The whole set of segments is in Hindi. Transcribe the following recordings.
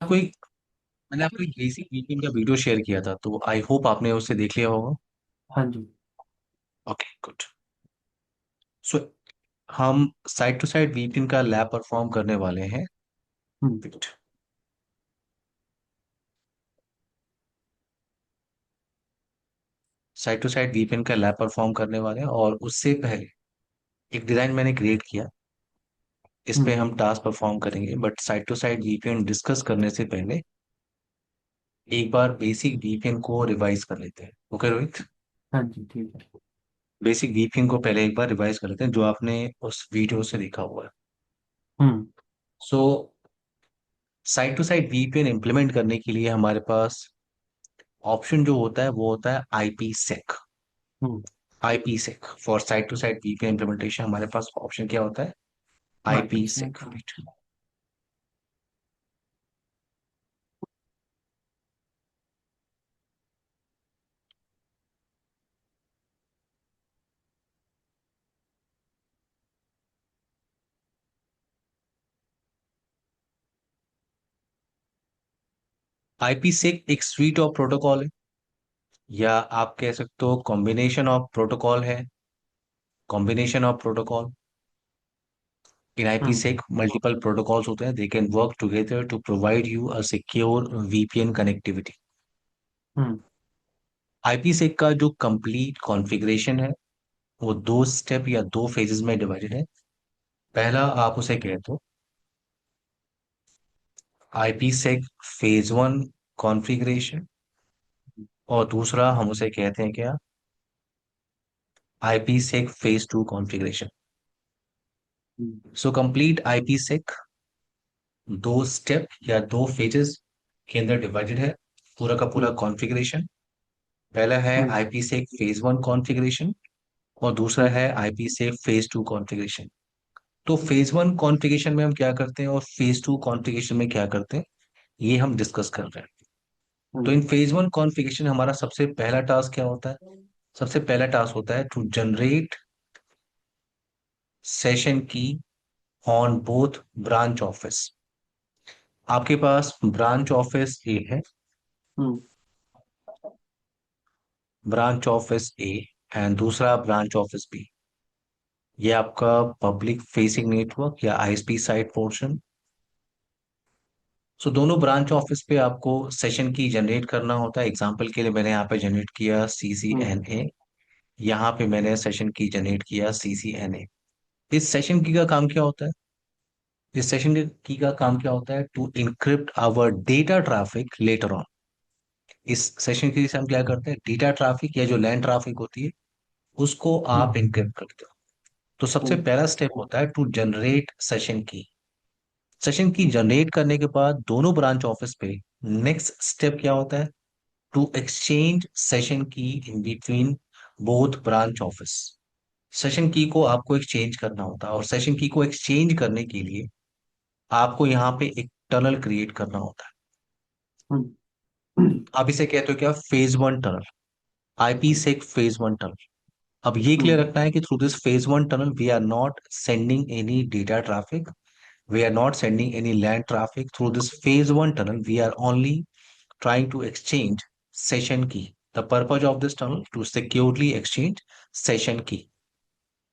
कोई मैंने आपको एक बेसिक वीपीएन का वीडियो शेयर किया था, तो आई होप आपने उसे देख लिया होगा। हाँ जी। Okay, good. सो हम साइड टू साइड वीपीएन का लैब परफॉर्म करने वाले हैं। हम्म। साइड टू साइड वीपीएन का लैब परफॉर्म करने वाले हैं, और उससे पहले एक डिजाइन मैंने क्रिएट किया। इस पे हम्म। हम टास्क परफॉर्म करेंगे, but side to side VPN discuss करने से पहले एक बार बेसिक वीपीएन को रिवाइज कर लेते हैं। ओके रोहित। हाँ जी, ठीक है। बेसिक वीपीएन को पहले एक बार रिवाइज कर लेते हैं, जो आपने उस वीडियो से देखा हुआ है। हम्म। So side to side VPN implement करने के लिए हमारे पास ऑप्शन जो होता है वो होता है आईपी सेक। हम्म। IP sec for side to side VPN implementation हमारे पास ऑप्शन क्या होता है? आईपी आईपी से। सेक। आईपी सेक एक स्वीट ऑफ प्रोटोकॉल है, या आप कह सकते हो कॉम्बिनेशन ऑफ प्रोटोकॉल है। Combination of protocol in IP हम्म। सेक मल्टीपल प्रोटोकॉल्स होते हैं, they can work together to provide you a secure VPN connectivity. हम्म। आईपी सेक का जो कंप्लीट कॉन्फ़िगरेशन है वो दो स्टेप या दो फेजेस में डिवाइडेड है। पहला आप उसे कहते हो आईपीसेक फेज वन कॉन्फ़िगरेशन, और दूसरा हम उसे कहते हैं क्या? IPsec phase two configuration. हम्म। सो कंप्लीट आईपीसेक दो स्टेप या दो फेजेस के अंदर डिवाइडेड है। पूरा का पूरा हम्म। कॉन्फ़िगरेशन पहला है हम्म। आईपीसेक फेज वन कॉन्फ़िगरेशन, और दूसरा हम्म। है आईपीसेक फेज टू कॉन्फ़िगरेशन। तो फेज वन कॉन्फ़िगरेशन में हम क्या करते हैं और फेज टू कॉन्फ़िगरेशन में क्या करते हैं, ये हम डिस्कस कर रहे हैं। तो इन हम्म। फेज वन कॉन्फ़िगरेशन हमारा सबसे पहला टास्क क्या होता है? सबसे पहला टास्क होता है to generate session key on both branch office. आपके पास ब्रांच ऑफिस ए है, हम्म। ब्रांच ऑफिस ए एंड दूसरा ब्रांच ऑफिस बी। ये आपका पब्लिक फेसिंग नेटवर्क या आईएसपी साइट पोर्शन। सो दोनों ब्रांच ऑफिस पे आपको सेशन की जनरेट करना होता है। एग्जांपल के लिए मैंने यहाँ पे जनरेट किया सी सी हम्म। एन ए, यहाँ पे मैंने सेशन की जनरेट किया सी सी एन ए। इस सेशन की का काम क्या होता है? इस सेशन की का काम क्या होता है? To encrypt our data traffic later on. इस सेशन के लिए हम क्या करते हैं, डेटा ट्रैफिक या जो लैंड ट्रैफिक होती है उसको हम्म। आप इनक्रिप्ट करते हो। तो सबसे हम्म। पहला स्टेप होता है टू जनरेट सेशन की। सेशन की जनरेट करने के बाद दोनों ब्रांच ऑफिस पे नेक्स्ट स्टेप क्या होता है? टू एक्सचेंज सेशन की in between both branch office. Session की को आपको एक्सचेंज करना होता है, और सेशन की को एक्सचेंज करने के लिए आपको यहाँ पे एक टनल क्रिएट करना होता है। हम्म। हम्म। आप इसे कहते हो क्या? Phase one tunnel. आईपी से एक फेज वन टनल। अब ये क्लियर हम्म। रखना है कि through this phase one tunnel we are not sending any data traffic, we are not sending any land traffic through this phase one tunnel. We are only trying to exchange session key. The purpose of this tunnel to securely exchange session key.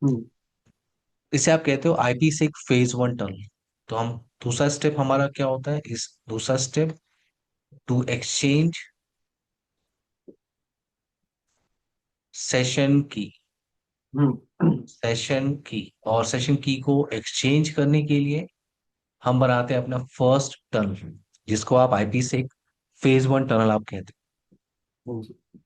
हम्म। इसे आप कहते हो आईपी से एक फेज वन टनल। तो हम दूसरा स्टेप हमारा क्या होता है? इस दूसरा स्टेप टू एक्सचेंज सेशन की। हम्म। सेशन की और सेशन की को एक्सचेंज करने के लिए हम बनाते हैं अपना फर्स्ट टनल, जिसको आप आईपी से एक फेज वन टनल आप कहते हैं।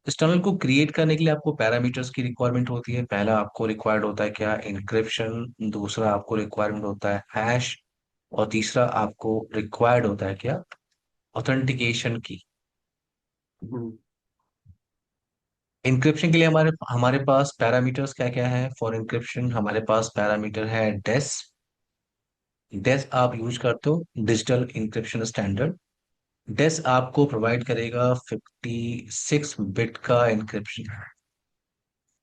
इस टनल को क्रिएट करने के लिए आपको पैरामीटर्स की रिक्वायरमेंट होती है। पहला आपको रिक्वायर्ड होता है क्या? इंक्रिप्शन। दूसरा आपको रिक्वायरमेंट होता है हैश। और तीसरा आपको रिक्वायर्ड होता है क्या? ऑथेंटिकेशन की। हम्म। इंक्रिप्शन के लिए हमारे हमारे पास पैरामीटर्स क्या क्या है? फॉर इंक्रिप्शन हमारे पास पैरामीटर है डेस। डेस आप यूज करते हो डिजिटल इंक्रिप्शन स्टैंडर्ड। डेस आपको प्रोवाइड करेगा 56 बिट का इंक्रिप्शन।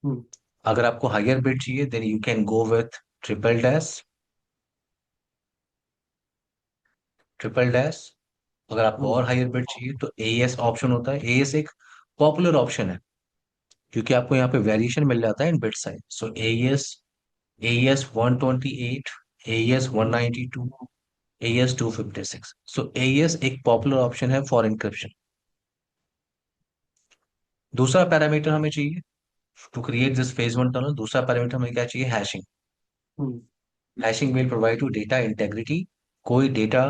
हम्म। अगर आपको हायर बिट चाहिए then you can go with triple dash. Triple dash अगर आपको और हायर बिट चाहिए तो एएस ऑप्शन होता है। एएस एक पॉपुलर ऑप्शन है क्योंकि आपको यहाँ पे वेरिएशन मिल जाता है in bit size. So AES, AES 128, AES 192, AES 256। So AES एक पॉपुलर ऑप्शन है फॉर इंक्रिप्शन। दूसरा पैरामीटर हमें चाहिए to create this phase one tunnel, दूसरा पैरामीटर हमें क्या चाहिए? Hashing. Hashing will provide to data integrity. कोई डेटा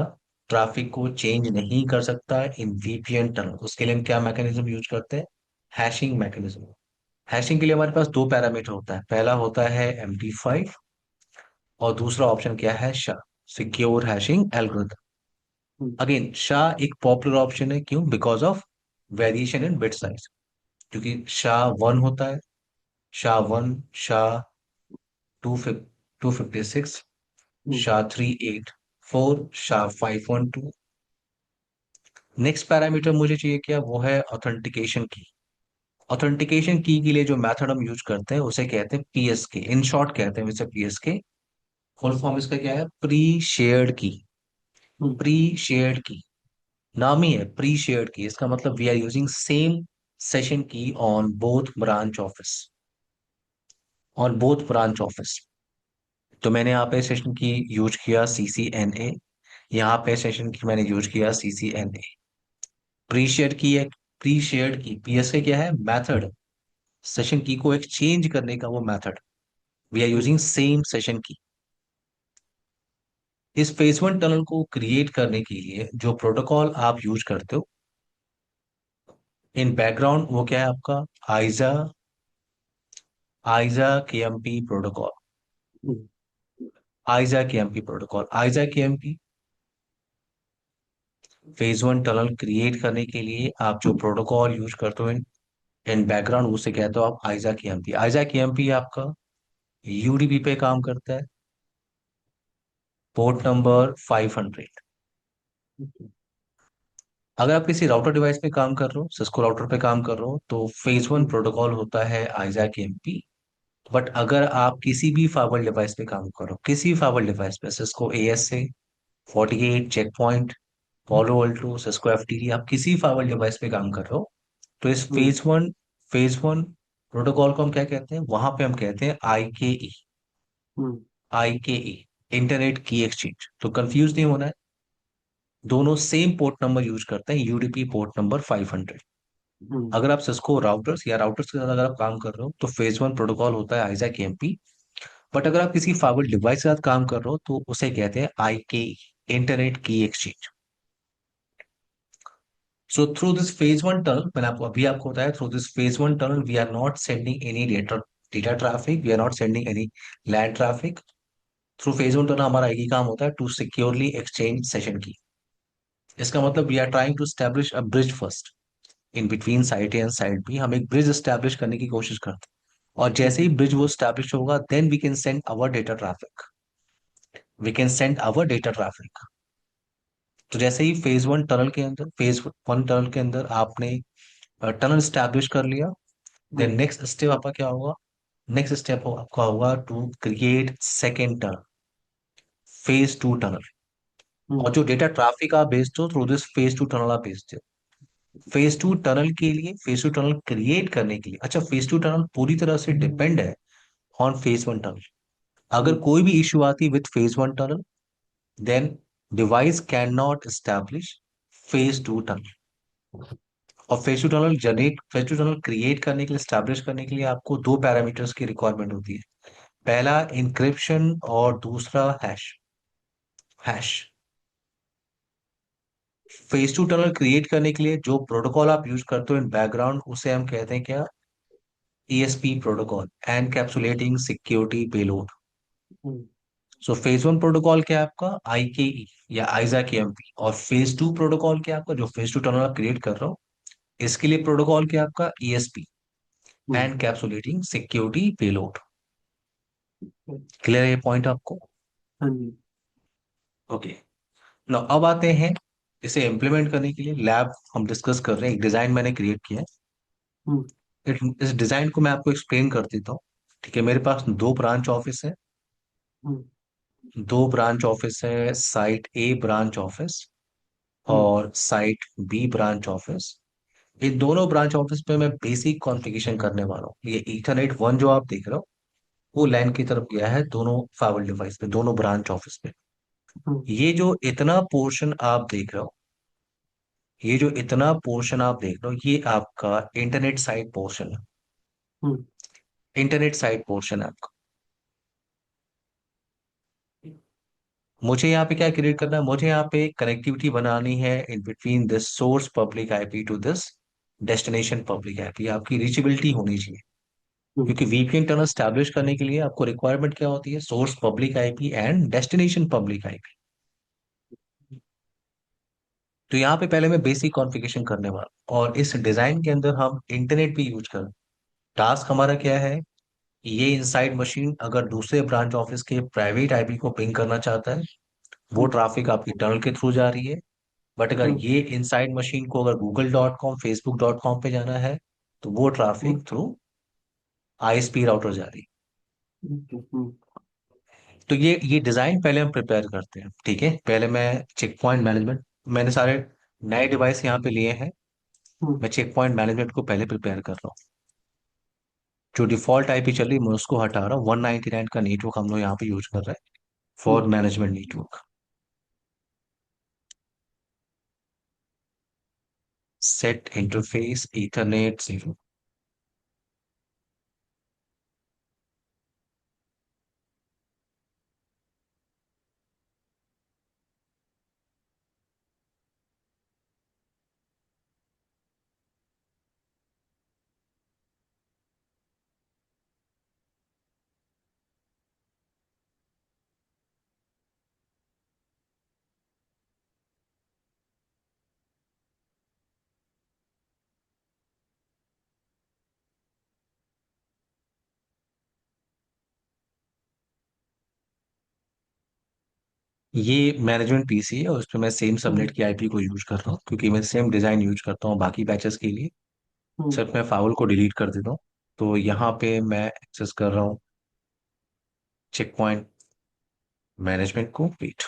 ट्रैफिक को चेंज नहीं कर सकता इन वीपीएन टनल। उसके लिए हम क्या मैकेनिज्म यूज करते हैं? Hashing mechanism. हैशिंग के लिए हमारे पास दो पैरामीटर होता है, पहला होता है MD5 और दूसरा ऑप्शन क्या है? शा, सिक्योर हैशिंग एल्गोरिथम। अगेन शा एक पॉपुलर ऑप्शन है, क्यों? Because of variation in bit size. क्योंकि शा वन होता है, शा वन, शा टू 256, शा 384, शा 512। नेक्स्ट पैरामीटर मुझे चाहिए क्या? वो है ऑथेंटिकेशन की। ऑथेंटिकेशन की के लिए जो मेथड हम यूज करते हैं उसे कहते हैं पीएसके, इन शॉर्ट कहते हैं इसे पीएसके। फुल फॉर्म इसका क्या है? Pre shared key. Pre shared key नाम ही है प्री शेयर्ड की। इसका मतलब we are using same session key on both branch office, on both branch office. तो मैंने यहाँ पे सेशन की यूज किया CCNA, यहाँ पे सेशन की मैंने यूज किया CCNA। प्री शेयर की है, प्री शेयर्ड की पीएसके क्या है? मेथड, सेशन की को एक्सचेंज करने का वो method. We are using same session की। इस फेज वन टनल को क्रिएट करने के लिए जो प्रोटोकॉल आप यूज करते हो इन बैकग्राउंड, वो क्या है आपका? आइजा, ISAKMP protocol. ISAKMP protocol, ISAKMP phase one tunnel create करने के लिए आप जो प्रोटोकॉल यूज करते हो इन इन बैकग्राउंड, उसे कहते हो आप आइजा केएमपी। आइजा केएमपी आपका यूडीपी पे काम करता है, पोर्ट नंबर 500। अगर आप किसी राउटर डिवाइस पे काम कर रहे हो, सिस्को राउटर पे काम कर रहे हो, तो फेज वन प्रोटोकॉल होता है आइजा केएमपी। बट अगर आप किसी भी फाइबर डिवाइस पे काम करो, किसी भी फाइबर डिवाइस पे, Cisco ASA 48, Check Point, Palo Alto, Cisco FTD, आप किसी फाइबर डिवाइस पे काम कर रहे हो, तो इस फेज वन प्रोटोकॉल को हम क्या कहते हैं? वहां पे हम कहते हैं IKE। IKE, इंटरनेट की एक्सचेंज। तो कंफ्यूज नहीं होना है, दोनों सेम पोर्ट नंबर यूज करते हैं, यूडीपी पोर्ट नंबर 500। अगर आप सिस्को राउटर्स या राउटर्स के साथ अगर आप काम कर रहे हो तो फेज वन प्रोटोकॉल होता है आइजा केएमपी। बट अगर आप किसी फाइबर डिवाइस के साथ काम कर रहे हो तो उसे कहते हैं IKE, इंटरनेट की exchange. So through this phase one tunnel, मैंने आपको अभी आपको बताया, through this phase one tunnel we are not sending any data, data traffic, we are not sending any land traffic. Through phase one tunnel हमारा एक ही काम होता है, टू सिक्योरली एक्सचेंज सेशन की। इसका मतलब we are trying to establish a bridge first in between site A and site B. हम एक ब्रिज स्टैब्लिश करने की कोशिश करते हैं, और जैसे ही ब्रिज वो स्टैब्लिश होगा then we can send our data traffic, we can send our data traffic. तो जैसे ही फेज वन टनल के अंदर, फेज वन टनल के अंदर आपने टनल स्टैब्लिश कर लिया, देन नेक्स्ट स्टेप आपका क्या होगा? नेक्स्ट स्टेप आपका होगा to create second tunnel, phase two tunnel. और जो डेटा ट्रैफिक आप भेजते हो through this phase two tunnel आप भेजते हो। फेज टू टनल के लिए, फेज टू टनल क्रिएट करने के लिए, अच्छा फेज टू टनल पूरी तरह से डिपेंड है ऑन फेज वन टनल। अगर कोई भी इश्यू आती with phase one tunnel, then device cannot establish phase two tunnel. और फेज टू टनल क्रिएट करने के लिए, स्टैब्लिश करने के लिए आपको दो पैरामीटर्स की रिक्वायरमेंट होती है, पहला इंक्रिप्शन और दूसरा hash. Hash phase two tunnel create करने के लिए जो प्रोटोकॉल आप यूज करते हो इन बैकग्राउंड, उसे हम कहते हैं क्या? ESP protocol, encapsulating security payload. So phase one protocol क्या है आपका? IKE या आइजा केएमपी। और फेज टू प्रोटोकॉल क्या है आपका? जो फेज टू टनल आप क्रिएट कर रहे हो, इसके लिए प्रोटोकॉल क्या है आपका? ESP, encapsulating security payload. Clear है ये पॉइंट आपको? हाँ जी। ओके। नाउ अब आते हैं इसे इम्प्लीमेंट करने के लिए लैब हम डिस्कस कर रहे हैं। एक डिजाइन मैंने क्रिएट किया है। इस डिजाइन को मैं आपको एक्सप्लेन कर देता हूँ। ठीक है, मेरे पास दो ब्रांच ऑफिस है, दो ब्रांच ऑफिस है, साइट ए ब्रांच ऑफिस हम्म, और साइट बी ब्रांच ऑफिस। इन दोनों ब्रांच ऑफिस पे मैं बेसिक कॉन्फ़िगरेशन करने वाला हूँ। ये ईथरनेट वन जो आप देख रहे हो वो लैन की तरफ गया है दोनों फाइवल डिवाइस पे, दोनों ब्रांच ऑफिस पे। हम्म, ये जो इतना पोर्शन आप देख रहे हो, ये जो इतना पोर्शन आप देख रहे हो, ये आपका इंटरनेट साइड पोर्शन है। हम्म, इंटरनेट साइड पोर्शन है आपका। मुझे यहाँ पे क्या क्रिएट करना है, मुझे यहाँ पे कनेक्टिविटी बनानी है in between this source public IP to this destination public IP. आपकी रीचेबिलिटी होनी चाहिए, हम्म, क्योंकि वीपीएन टनल स्टैब्लिश करने के लिए आपको रिक्वायरमेंट क्या होती है, source public IP and destination public IP. तो यहाँ पे पहले मैं बेसिक कॉन्फ़िगरेशन करने वाला हूँ, और इस डिजाइन के अंदर हम इंटरनेट भी यूज कर। टास्क हमारा क्या है, ये इनसाइड मशीन अगर दूसरे ब्रांच ऑफिस के प्राइवेट आईपी को पिंग करना चाहता है, वो हम्म, ट्रैफिक आपकी टनल के थ्रू जा रही है। बट अगर हम्म, ये इनसाइड मशीन को अगर google.com facebook.com पे जाना है, तो वो हम्म, ट्रैफिक थ्रू आईएसपी राउटर जा रही है। हम्म, तो ये डिजाइन पहले हम प्रिपेयर करते हैं, ठीक है। पहले मैं चेक पॉइंट मैनेजमेंट, मैंने सारे नए डिवाइस यहाँ पे लिए हैं। हम्म, मैं चेक पॉइंट मैनेजमेंट को पहले प्रिपेयर कर रहा हूँ। जो डिफॉल्ट आईपी चल रही है मैं उसको हटा रहा हूँ। 199 का नेटवर्क हम लोग यहाँ पे यूज कर रहे हैं for hmm, management network. Set interface ethernet 0। ये मैनेजमेंट पीसी है और उस पर मैं सेम सबनेट हम्म, की आईपी को यूज कर रहा हूँ, क्योंकि मैं सेम डिजाइन यूज करता हूँ बाकी बैचेस के लिए। हम्म, सिर्फ मैं फाउल को डिलीट कर देता हूँ। तो यहाँ पे मैं एक्सेस कर रहा हूँ चेक पॉइंट मैनेजमेंट को। वेट,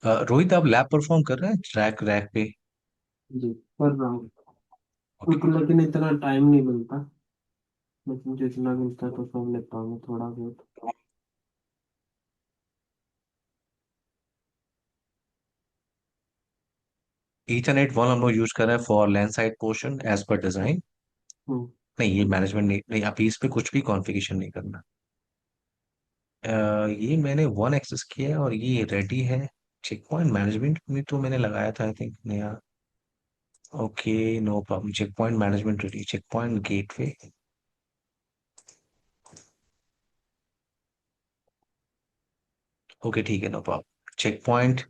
रोहित आप लैब परफॉर्म कर रहे हैं ट्रैक रैक पे? जी कर रहा हूँ। ओके। उनको लेकिन इतना टाइम नहीं मिलता, लेकिन जितना मिलता है तो कर लेता हूँ मैं थोड़ा बहुत। ईथरनेट वन हम लोग यूज कर रहे हैं for LAN side portion as per design. हम्म, नहीं, ये मैनेजमेंट नहीं, नहीं अभी इस पे कुछ भी कॉन्फ़िगरेशन नहीं करना। ये मैंने वन एक्सेस किया है और ये रेडी है। चेक पॉइंट मैनेजमेंट में तो मैंने लगाया था आई थिंक नया। Okay, no problem. Check point management ready, Check Point gateway. Okay ठीक है, no problem. Check point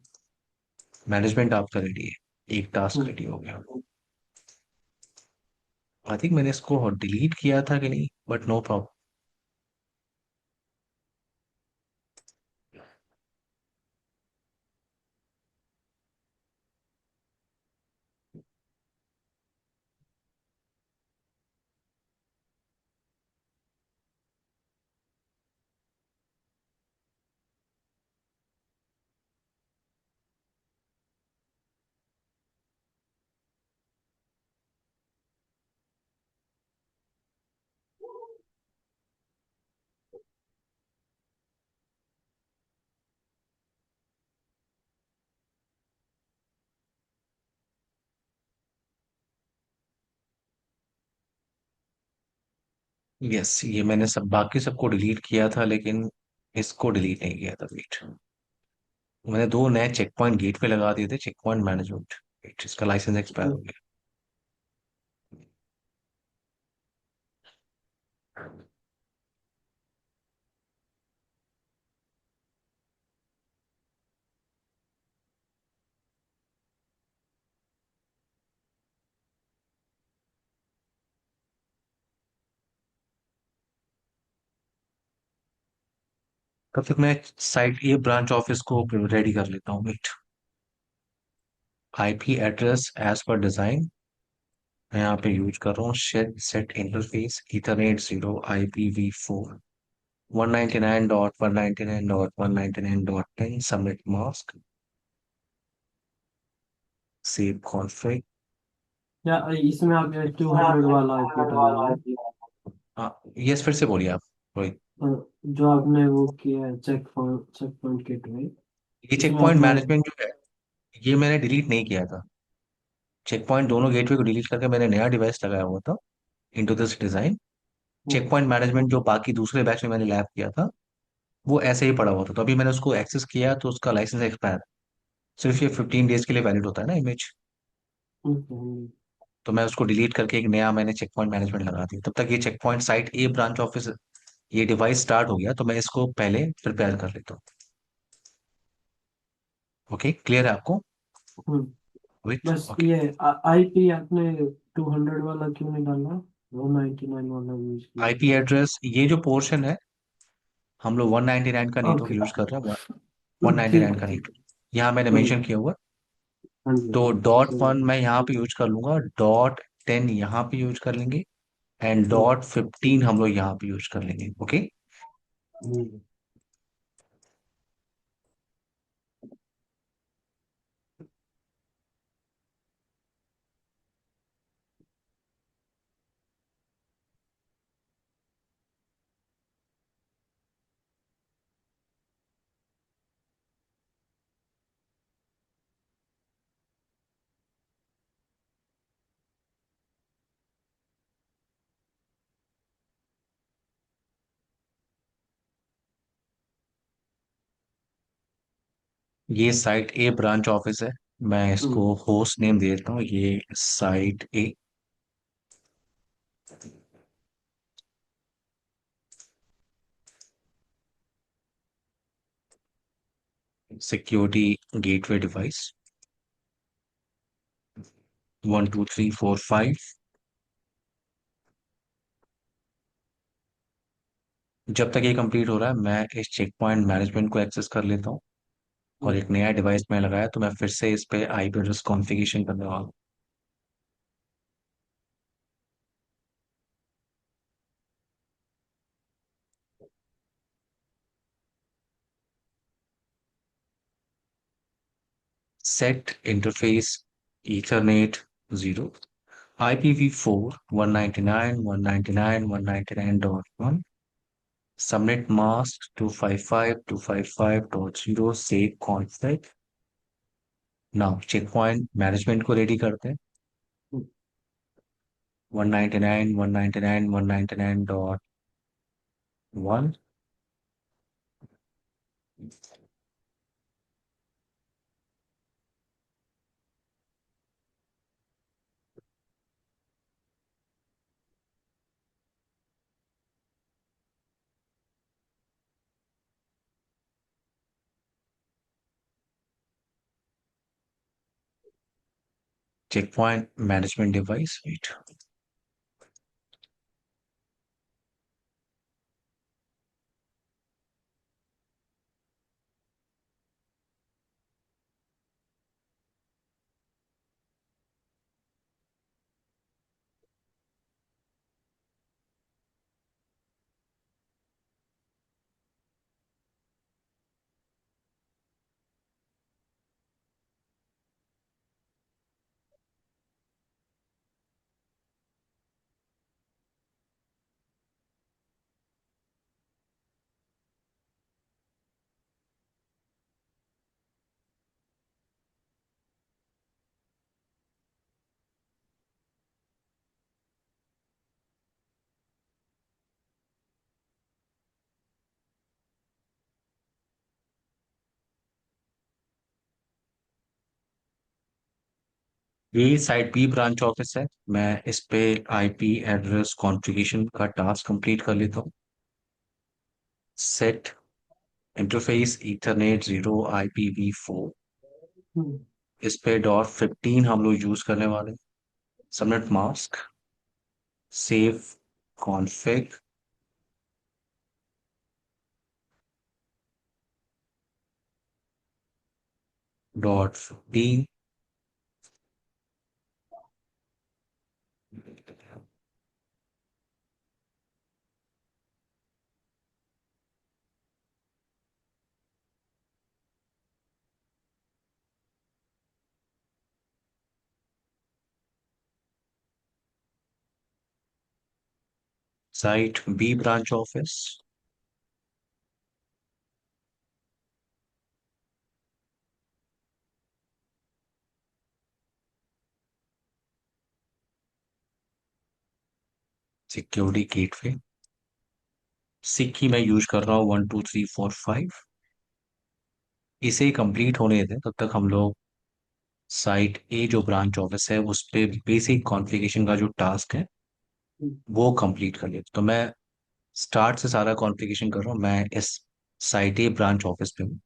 management आपका रेडी है, एक टास्क हम्म, रेडी हो गया। आई थिंक मैंने इसको डिलीट किया था कि नहीं, बट नो प्रॉब्लम। यस, ये मैंने सब बाकी सबको डिलीट किया था, लेकिन इसको डिलीट नहीं किया था। वेट, मैंने दो नए चेक पॉइंट गेट पे लगा दिए थे, चेक पॉइंट मैनेजमेंट। वेट, इसका लाइसेंस एक्सपायर हो हम्म, गया। तब तक मैं साइट ये ब्रांच ऑफिस को रेडी कर लेता हूँ। Wait, IP address as per design मैं यहाँ पे यूज कर रहा हूँ set set interface ethernet 0 IPv4 199.199.199.10 subnet mask save config. या इसमें आप 200 वाला आईपी डालना है। हाँ, यस, फिर से बोलिए आप, रोहित। जो आपने वो किया है चेक पॉइंट गेटवे, ये चेक इसमें पॉइंट आपने। मैनेजमेंट जो है, ये मैंने डिलीट नहीं किया था। चेक पॉइंट दोनों गेटवे को डिलीट करके मैंने नया डिवाइस लगाया हुआ था into this design. Check hmm, point management जो बाकी दूसरे बैच में मैंने लैब किया था, वो ऐसे ही पड़ा हुआ था, तो अभी मैंने उसको एक्सेस किया तो उसका लाइसेंस एक्सपायर। सिर्फ ये 15 डेज के लिए वैलिड होता है ना इमेज। हम्म, तो मैं उसको डिलीट करके एक नया मैंने चेक पॉइंट मैनेजमेंट लगा दिया। तब तक ये check point site A branch office, ये डिवाइस स्टार्ट हो गया, तो मैं इसको पहले प्रिपेयर कर लेता हूँ। ओके, क्लियर है आपको हम्म। विथ? बस ओके। ये आईपी आपने 200 वाला क्यों नहीं डाला, 199 वाला यूज किया। आईपी एड्रेस, ये जो पोर्शन है, हम लोग 199 का नेटवर्क ओके। यूज कर रहे हैं, 199 ठीक है का ठीक है। नेटवर्क यहाँ मैंने कोई मेंशन नहीं। किया हुआ। हाँ जी हाँ तो जी, डॉट सही वन है। मैं यहाँ पे यूज कर लूंगा, .10 यहाँ पे यूज कर लेंगे, एंड हम्म, .15 हम लोग यहाँ पे यूज कर लेंगे। ओके। हम्म। ये साइट ए ब्रांच ऑफिस है, मैं हम्म, इसको होस्ट नेम दे देता हूँ, ये site A. Security gateway device 1 2 3 4 5। जब तक ये कंप्लीट हो रहा है, मैं इस चेक पॉइंट मैनेजमेंट को एक्सेस कर लेता हूँ, और हम्म। एक नया डिवाइस में लगाया, तो मैं फिर से इस पे आईपी एड्रेस कॉन्फ़िगरेशन करने वाला हूँ। Set interface ethernet 0 IPv4 199.199.199.1 subnet mask 255.255.0 save config. Now Check point management को रेडी करते हैं। 199.199.199.1 Check point management device wait. ये साइट बी ब्रांच ऑफिस है, मैं इस पे आईपी एड्रेस कॉन्फ़िगरेशन का टास्क कंप्लीट कर लेता हूँ। सेट इंटरफेस ईथरनेट 0 IPv4, हम्म, इस पे .15 हम लोग यूज करने वाले हैं। Subnet mask save config .15 site B branch office. Security gateway. Sec key मैं यूज कर रहा हूँ 1 2 3 4 5। इसे कंप्लीट होने दें तब तक हम लोग साइट ए जो ब्रांच ऑफिस है उस पे बेसिक कॉन्फ़िगरेशन का जो टास्क है वो कंप्लीट कर ले। तो मैं स्टार्ट से सारा कॉन्फ़िगरेशन कर रहा हूँ। मैं इस साइट ए ब्रांच ऑफिस पे हूँ।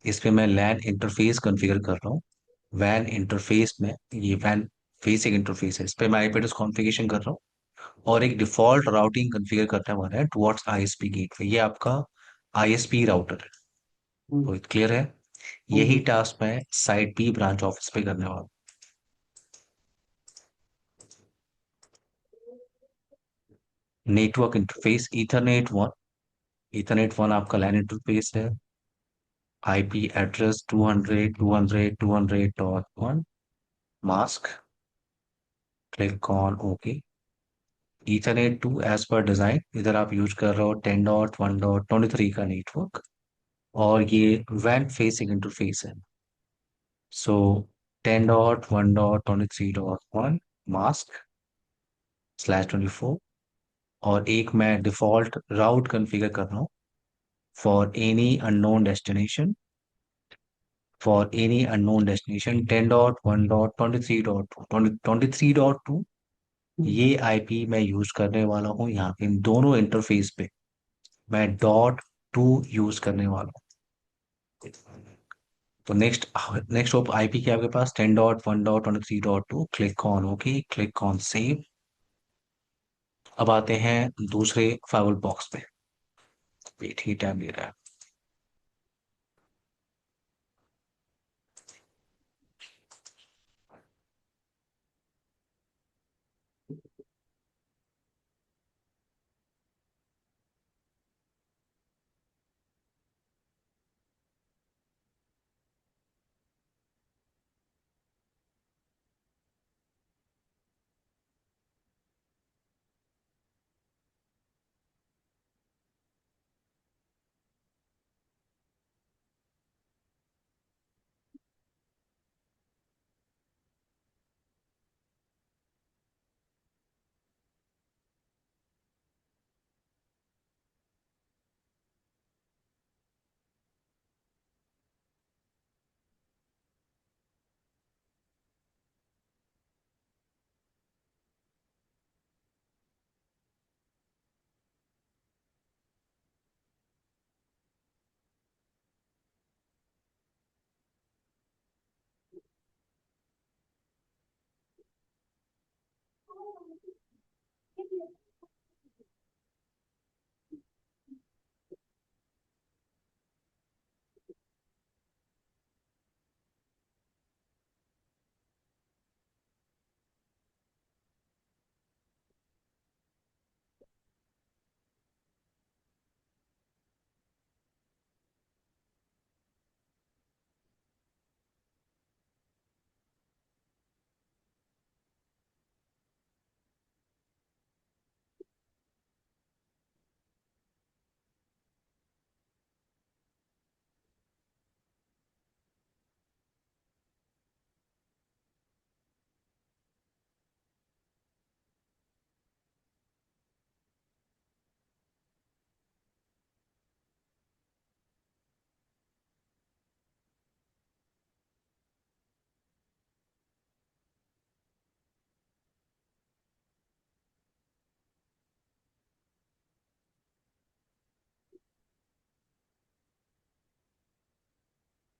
इस पे मैं लैन इंटरफेस कॉन्फ़िगर कर रहा हूँ। वैन इंटरफेस में ये वैन फेसिंग इंटरफेस है, इस पे मैं आईपी एड्रेस कॉन्फ़िगरेशन कर रहा हूँ और एक डिफॉल्ट राउटिंग कॉन्फ़िगर करने वाला है टुवर्ड्स आईएसपी गेटवे। ये आपका आईएसपी राउटर है। तो क्लियर है। यही हम्म, टास्क मैं साइट बी ब्रांच ऑफिस पे करने वाला हूँ। Network interface Ethernet 1। ईथरनेट 1 आपका लैन इंटरफेस है। IP address 200.200.200.1 mask. Click on okay. Ethernet 2 as per design इधर आप यूज कर रहे हो 10.1.23 का नेटवर्क और ये वैन फेसिंग इंटरफेस है। सो 10.1.23.1 mask/24 और एक मैं डिफॉल्ट राउट कॉन्फ़िगर कर रहा हूँ for any unknown destination. For any unknown destination 10.1.23.2 ये आईपी मैं यूज करने वाला हूँ यहाँ पे इन दोनों इंटरफेस पे। मैं .2 यूज करने वाला हूँ। तो नेक्स्ट नेक्स्ट ऑप आईपी के आपके पास 10.1.23.2। Click on okay. Click on save. अब आते हैं दूसरे फाइवल बॉक्स पे। वेट ही टाइम ले रहा है।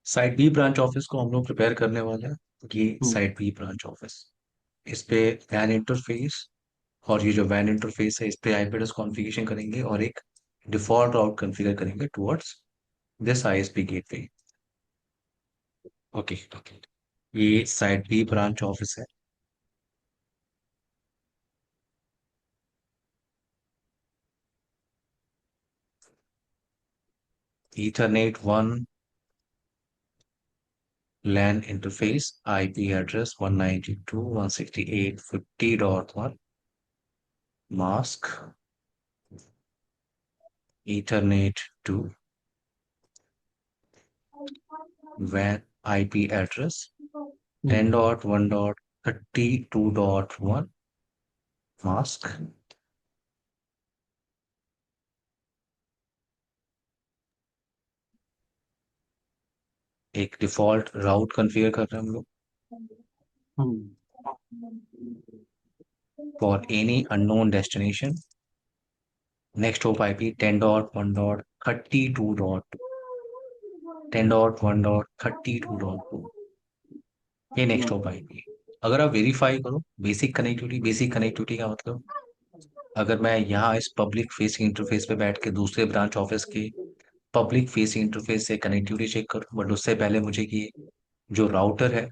साइट बी ब्रांच ऑफिस को हम लोग प्रिपेयर करने वाले हैं। ये हम्म, साइट बी ब्रांच ऑफिस। इस पे वैन इंटरफेस और ये जो वैन इंटरफेस है इस पे आईपी एड्रेस कॉन्फ़िगरेशन करेंगे और एक डिफॉल्ट राउट कॉन्फ़िगर करेंगे towards this ISP gateway. Okay okay. ये साइट बी ब्रांच ऑफिस है। Ethernet 1 LAN interface IP address 192.168.50.1 mask. Ethernet two वैन आईपी एड्रेस 10.1.32.1 मास्क। एक डिफॉल्ट राउट कॉन्फ़िगर कर रहे हैं हम लोग for any unknown destination. Next hop IP 10.1.32.2 10.1.32.2 ये नेक्स्ट होप आईपी। अगर आप वेरीफाई करो बेसिक कनेक्टिविटी का मतलब, अगर मैं यहाँ इस पब्लिक फेसिंग इंटरफेस पे बैठ के दूसरे ब्रांच ऑफिस के पब्लिक फेसिंग इंटरफेस से कनेक्टिविटी चेक करूँ, बट उससे पहले मुझे ये जो राउटर है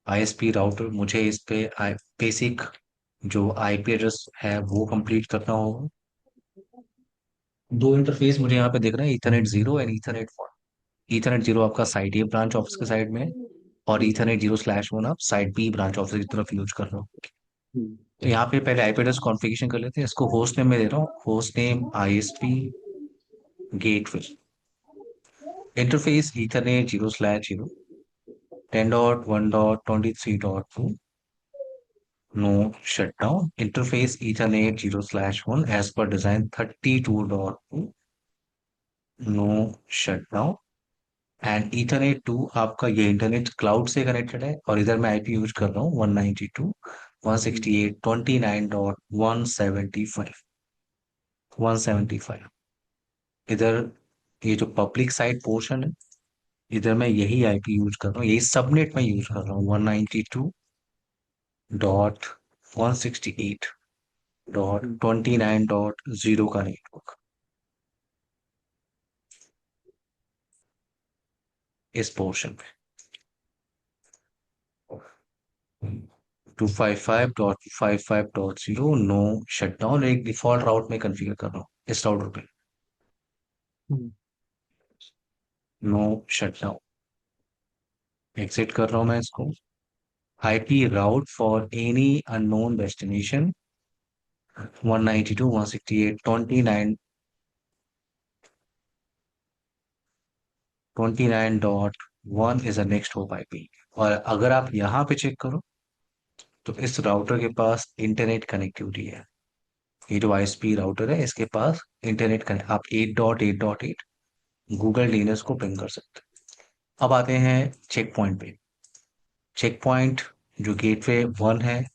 आईएसपी राउटर, मुझे इस पे बेसिक जो आईपी एड्रेस है वो कंप्लीट करना होगा। दो इंटरफेस मुझे यहाँ पे दिख रहा है, Ethernet zero and Ethernet one. Ethernet zero आपका साइड ए ब्रांच ऑफिस के साइड में है, और इथरनेट जीरो स्लैश वन आप साइड बी ब्रांच ऑफिस की तरफ यूज कर रहे हो। तो यहाँ पे पहले आईपी एड्रेस कॉन्फ़िगरेशन कर लेते हैं। इसको होस्ट नेम में दे रहा हूँ, host name ISP gateway, interface ethernet zero slash zero 10.1.23.2 no shutdown, interface ethernet zero slash one as per design 32.2 no shutdown. And ethernet two आपका ये इंटरनेट क्लाउड से कनेक्टेड है, और इधर मैं आईपी यूज कर रहा हूँ 192.168.29.175 इधर। ये जो पब्लिक साइट पोर्शन है, इधर मैं यही आईपी यूज कर रहा हूँ, यही सबनेट में यूज कर रहा हूँ 192.168.29.0 का नेटवर्क इस पोर्शन पे। 255.55.0 नो शटडाउन एक डिफॉल्ट राउट में कॉन्फ़िगर कर रहा हूँ इस राउटर पे, नो शटडाउन। एग्जिट कर रहा हूँ मैं इसको। IP route for any unknown destination 192.168.29.1 is a next hop IP. और अगर आप यहाँ पे चेक करो तो इस राउटर के पास इंटरनेट कनेक्टिविटी है। ये जो आईएसपी राउटर है इसके पास इंटरनेट कनेक्ट, आप 8.8.8 गूगल डीएनएस को पिंग कर सकते हैं। अब आते हैं चेक पॉइंट पे। चेक पॉइंट जो गेटवे वन है,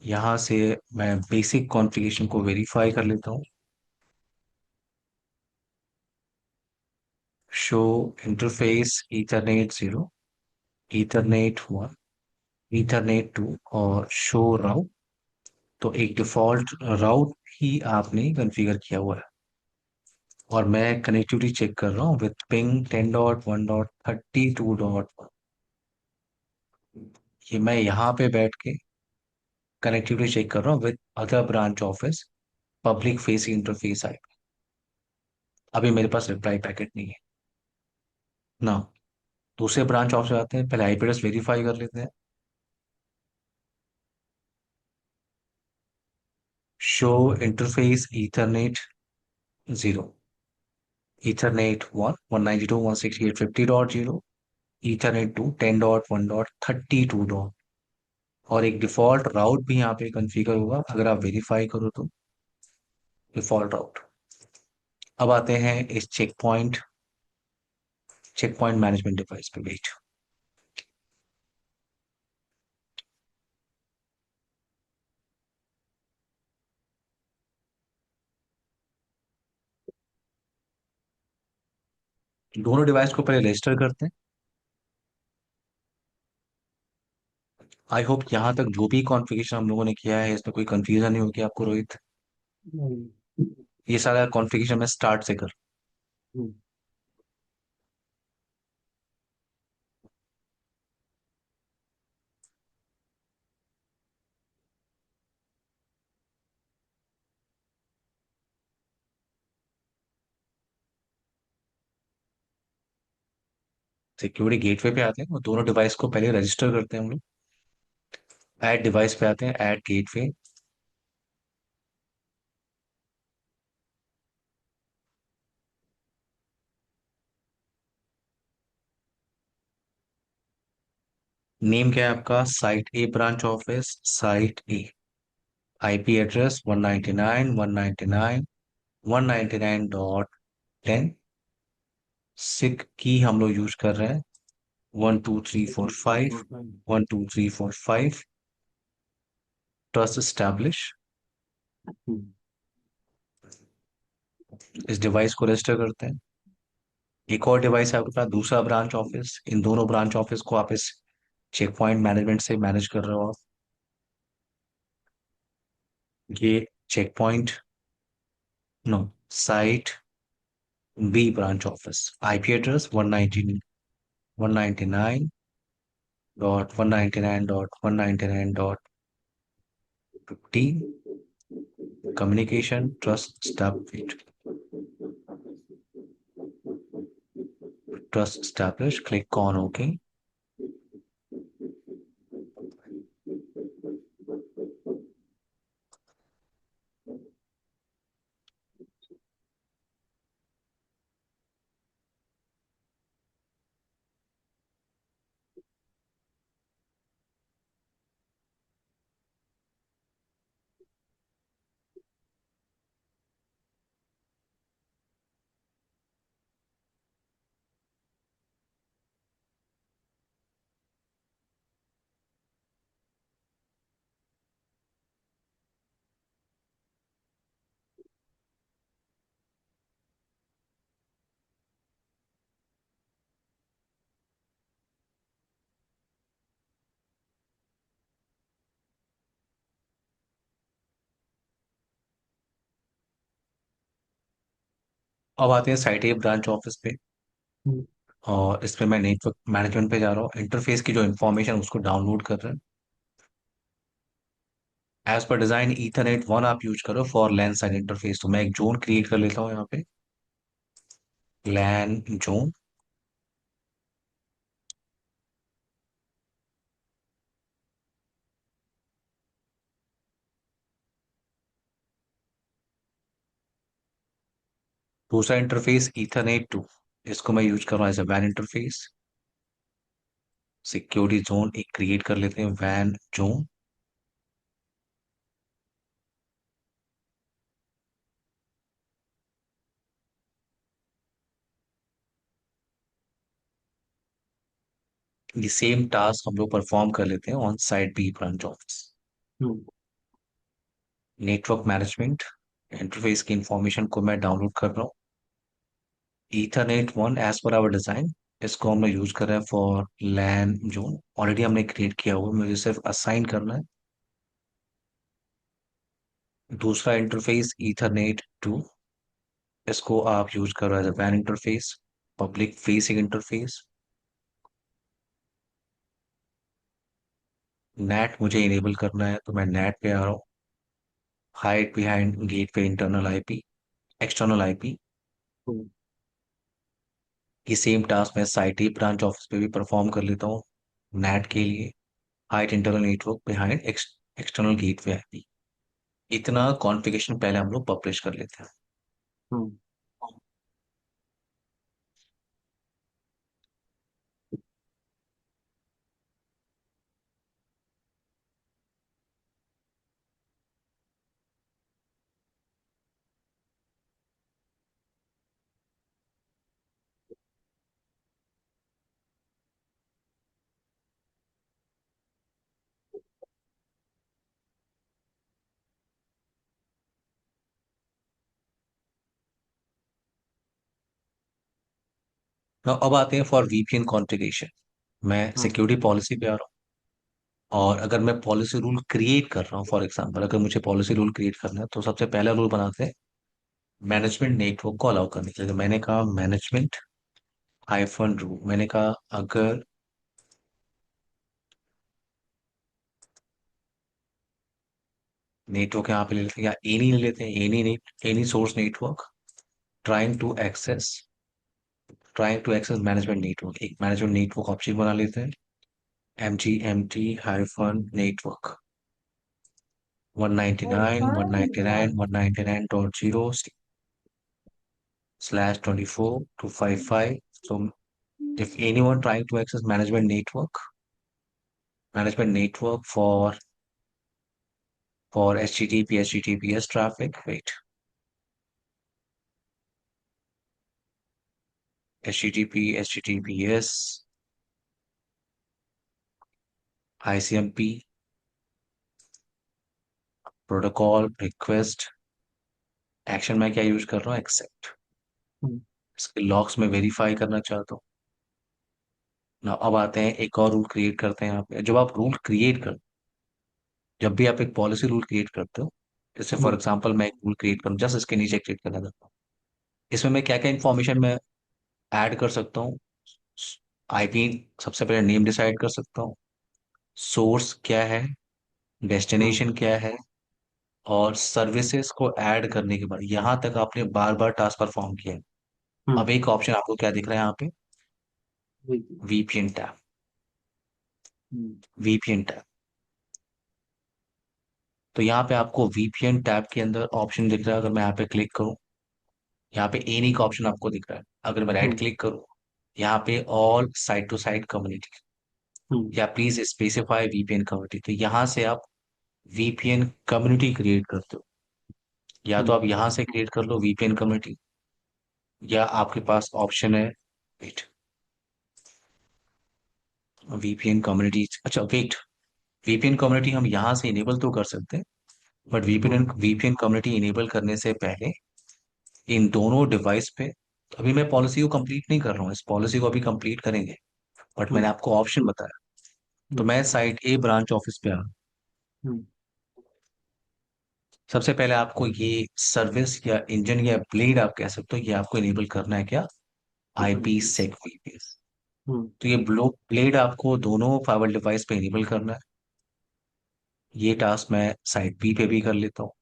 यहाँ से मैं बेसिक कॉन्फ़िगरेशन को वेरीफाई कर लेता हूँ। Show interface ethernet zero, ethernet one, ethernet two और शो राउट। तो एक डिफॉल्ट राउट ही आपने कॉन्फ़िगर किया हुआ है, और मैं कनेक्टिविटी चेक कर रहा हूँ विथ पिंग 10.1.32.1। ये मैं यहाँ पे बैठ के कनेक्टिविटी चेक कर रहा हूँ with other branch office public facing interface आई। अभी मेरे पास रिप्लाई पैकेट नहीं है ना। दूसरे ब्रांच ऑफिस आते हैं, पहले आईपी एड्रेस वेरीफाई कर लेते हैं। Show interface ethernet zero, ethernet one 192.168.50.0, ethernet two 10.1.32. और एक डिफॉल्ट राउट भी यहाँ पे कॉन्फ़िगर होगा, अगर आप वेरीफाई करो तो डिफॉल्ट राउट। अब आते हैं इस चेक पॉइंट मैनेजमेंट डिवाइस पे। वेट, दोनों डिवाइस को पहले रजिस्टर करते हैं। आई होप यहाँ तक जो भी कॉन्फ़िगरेशन हम लोगों ने किया है इसमें कोई कंफ्यूजन नहीं होगी आपको रोहित। ये सारा कॉन्फ़िगरेशन मैं स्टार्ट से कर। सिक्योरिटी गेटवे पे आते हैं और दोनों डिवाइस को पहले रजिस्टर करते हैं हम लोग। ऐड डिवाइस पे आते हैं, ऐड गेटवे। नेम क्या है आपका? Site A branch office, site A. IP address 199.199.199.10। Sec key हम लोग यूज कर रहे हैं 12345, 12345। Trust establish. इस डिवाइस को रजिस्टर करते हैं। एक और डिवाइस है आपके पास, दूसरा ब्रांच ऑफिस। इन दोनों ब्रांच ऑफिस को आप इस चेक पॉइंट मैनेजमेंट से मैनेज कर रहे हो आप। ये check point, no, site B branch office. IP address 199.199.199.15। Communication trust establish, trust establish, click on okay. अब आते हैं साइट ए ब्रांच ऑफिस पे। और इस पे मैं नेटवर्क मैनेजमेंट पे जा रहा हूँ। इंटरफेस की जो इन्फॉर्मेशन उसको डाउनलोड कर रहे हैं। एज पर डिजाइन ईथरनेट 1 आप यूज करो फॉर लैन साइड इंटरफेस। तो मैं एक जोन क्रिएट कर लेता हूँ यहाँ पे, लैन जोन। दूसरा इंटरफेस ईथरनेट 2, इसको मैं यूज कर रहा हूँ एज ए वैन इंटरफेस। सिक्योरिटी जोन एक क्रिएट कर लेते हैं, वैन जोन। ये सेम टास्क हम लोग परफॉर्म कर लेते हैं on site B branch office. Network management interface की इंफॉर्मेशन को मैं डाउनलोड कर रहा हूँ। Ethernet 1 as per our design, इसको हम लोग यूज कर रहे हैं फॉर लैन जोन। ऑलरेडी हमने क्रिएट किया हुआ है, मुझे सिर्फ असाइन करना है। दूसरा इंटरफेस ईथरनेट 2, इसको आप यूज कर रहे हैं एज वैन interface, public facing interface. NAT मुझे इनेबल करना है, तो मैं नेट पे आ रहा हूँ। हाइड बिहाइंड गेट पे इंटरनल आईपी, एक्सटर्नल आईपी। ये सेम टास्क मैं साइट ए ब्रांच ऑफिस पे भी परफॉर्म कर लेता हूँ। नेट के लिए hide internal network behind external gateway IP. इतना कॉन्फ़िगरेशन पहले हम लोग पब्लिश कर लेते हैं। अब आते हैं फॉर वीपीएन कॉन्फ़िगरेशन। मैं सिक्योरिटी पॉलिसी पे आ रहा हूँ, और अगर मैं पॉलिसी रूल क्रिएट कर रहा हूँ, फॉर एग्जांपल अगर मुझे पॉलिसी रूल क्रिएट करना है, तो सबसे पहला रूल बनाते हैं मैनेजमेंट नेटवर्क को अलाउ करने के लिए। तो मैंने कहा मैनेजमेंट हाइफन रूल। मैंने कहा अगर नेटवर्क यहाँ पे ले लेते हैं, या एनी ले लेते हैं, any source network trying to access, management network. एक मैनेजमेंट नेटवर्क ऑप्शन बना लेते हैं, M T hyphen network 199.199.199.0 slash 24 to 55. So if anyone trying to access management network, management network for HTTP, HTTPS traffic. Wait, HTTP, HTTPS, ICMP, protocol request, action में क्या यूज कर रहा हूँ, एक्सेप्ट। हम्म। इसके लॉग्स में वेरीफाई करना चाहता हूँ ना। अब आते हैं एक और रूल क्रिएट करते हैं यहाँ पे। जब आप रूल क्रिएट कर जब भी आप एक पॉलिसी रूल क्रिएट करते हो, जैसे फॉर हम्म। एग्जांपल मैं एक रूल क्रिएट करूँ, जस्ट इसके नीचे क्लिक करना चाहता हूँ। इसमें मैं क्या क्या इन्फॉर्मेशन मैं ऐड कर सकता हूँ। आईपी, सबसे पहले नेम डिसाइड कर सकता हूँ, सोर्स क्या है, हम्म। डेस्टिनेशन क्या है, और सर्विसेज को ऐड करने के बाद यहाँ तक आपने बार बार टास्क परफॉर्म किया है। हम्म। अब एक ऑप्शन आपको क्या दिख रहा है यहाँ पे, जी। VPN tab. Hmm. VPN tab, तो यहाँ पे आपको वीपीएन टैब के अंदर ऑप्शन दिख रहा है। अगर मैं यहाँ पे क्लिक करूँ, यहाँ पे एनी का ऑप्शन आपको दिख रहा है। अगर मैं राइट हम्म। क्लिक करूँ, यहाँ पे all site to site community, hmm. या प्लीज स्पेसिफाई वीपीएन कम्युनिटी, तो यहाँ से आप वीपीएन कम्युनिटी क्रिएट करते हो। या तो हम्म। आप यहाँ से क्रिएट कर लो वीपीएन कम्युनिटी, या आपके पास ऑप्शन है, वेट, वीपीएन कम्युनिटी। अच्छा वेट, वीपीएन कम्युनिटी हम यहाँ से इनेबल तो कर सकते हैं, but VPN hmm. VPN community enable करने से पहले इन दोनों डिवाइस पे, अभी मैं पॉलिसी को कंप्लीट नहीं कर रहा हूँ, इस पॉलिसी को अभी कंप्लीट करेंगे, बट मैंने हम्म। आपको ऑप्शन बताया। तो हम्म। मैं साइट ए ब्रांच ऑफिस पे आ, हम्म। सबसे पहले आपको ये सर्विस या इंजन या ब्लेड आप कह सकते हो, ये आपको इनेबल करना है क्या, आईपी हम्म। सेक वीपीएस। हम्म। तो ये ब्लो ब्लेड आपको दोनों फाइबर डिवाइस पे इनेबल करना है। ये टास्क मैं साइट बी पे भी कर लेता हूँ।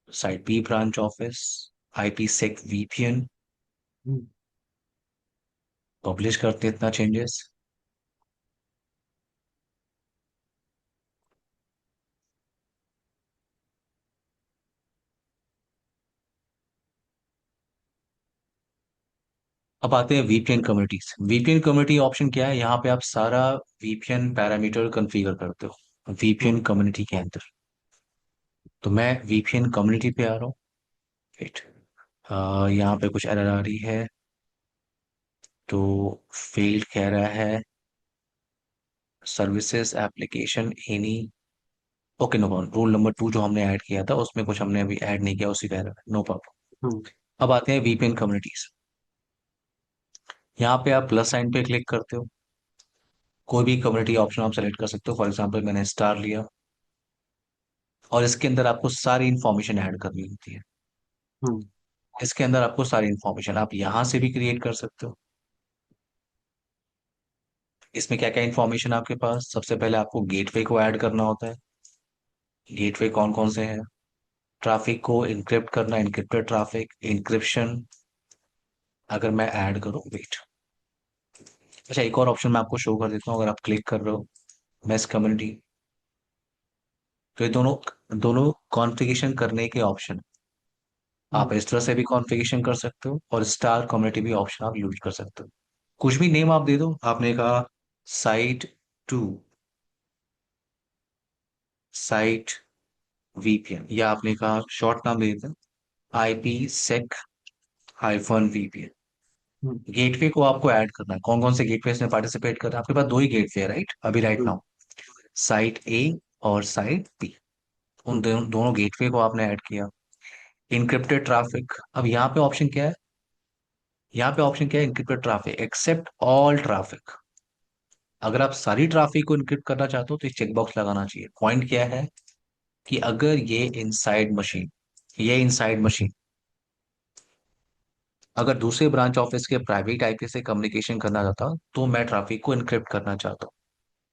Site B branch office, IP sec VPN, hmm. Publish करते हैं इतना चेंजेस। अब आते हैं VPN communities. VPN community option क्या है, यहाँ पे आप सारा वीपीएन पैरामीटर कॉन्फ़िगर करते हो वीपीएन हम्म। कम्युनिटी के अंदर। तो मैं वीपीएन कम्युनिटी पे आ रहा हूँ। वेट, यहाँ पे कुछ एरर आ रही है, तो फेल्ड कह रहा है, services application any. Okay, no problem. Rule number 2 जो हमने ऐड किया था उसमें कुछ हमने अभी ऐड नहीं किया, उसी का एरर, नो प्रॉब्लम। हम्म। अब आते हैं वीपीएन कम्युनिटीज। यहाँ पे आप प्लस साइन पे क्लिक करते हो, कोई भी कम्युनिटी ऑप्शन आप सेलेक्ट कर सकते हो। फॉर एग्जांपल मैंने स्टार लिया, और इसके अंदर आपको सारी इंफॉर्मेशन ऐड करनी होती है। हम्म। इसके अंदर आपको सारी इंफॉर्मेशन आप यहाँ से भी क्रिएट कर सकते हो। इसमें क्या क्या इंफॉर्मेशन आपके पास, सबसे पहले आपको गेटवे को ऐड करना होता है। गेटवे कौन कौन से हैं, ट्रैफिक को इनक्रिप्ट करना, इनक्रिप्टेड ट्रैफिक, इंक्रिप्शन। अगर मैं ऐड करूँ, वेट, अच्छा एक और ऑप्शन मैं आपको शो कर देता हूँ। अगर आप क्लिक कर रहे हो मैस कम्युनिटी, तो ये दोनों दोनों कॉन्फ़िगरेशन करने के ऑप्शन, आप हम्म। इस तरह से भी कॉन्फ़िगरेशन कर सकते हो, और स्टार कम्युनिटी भी ऑप्शन आप यूज कर सकते हो। कुछ भी नेम आप दे दो। आपने कहा साइट टू, साइट वीपीएन, या आपने कहा शॉर्ट नाम दे देते हैं, आईपी सेक हाइफन वीपीएन। हम्म। गेटवे को आपको ऐड करना है, कौन कौन से गेटवे में पार्टिसिपेट कर रहे हैं। आपके पास दो ही गेटवे है राइट, अभी राइट हम्म। नाउ, साइट ए और साइट बी। उन हम्म। दोनों गेटवे को आपने ऐड किया। इनक्रिप्टेड ट्रैफिक, अब यहाँ पे ऑप्शन क्या है, यहाँ पे ऑप्शन क्या है, encrypted traffic accept all traffic. अगर आप सारी ट्रैफिक को इनक्रिप्ट करना चाहते हो तो ये चेकबॉक्स लगाना चाहिए। पॉइंट क्या है कि अगर ये इनसाइड मशीन अगर दूसरे ब्रांच ऑफिस के प्राइवेट आईपी से कम्युनिकेशन करना चाहता तो मैं ट्रैफिक को इनक्रिप्ट करना चाहता हूँ।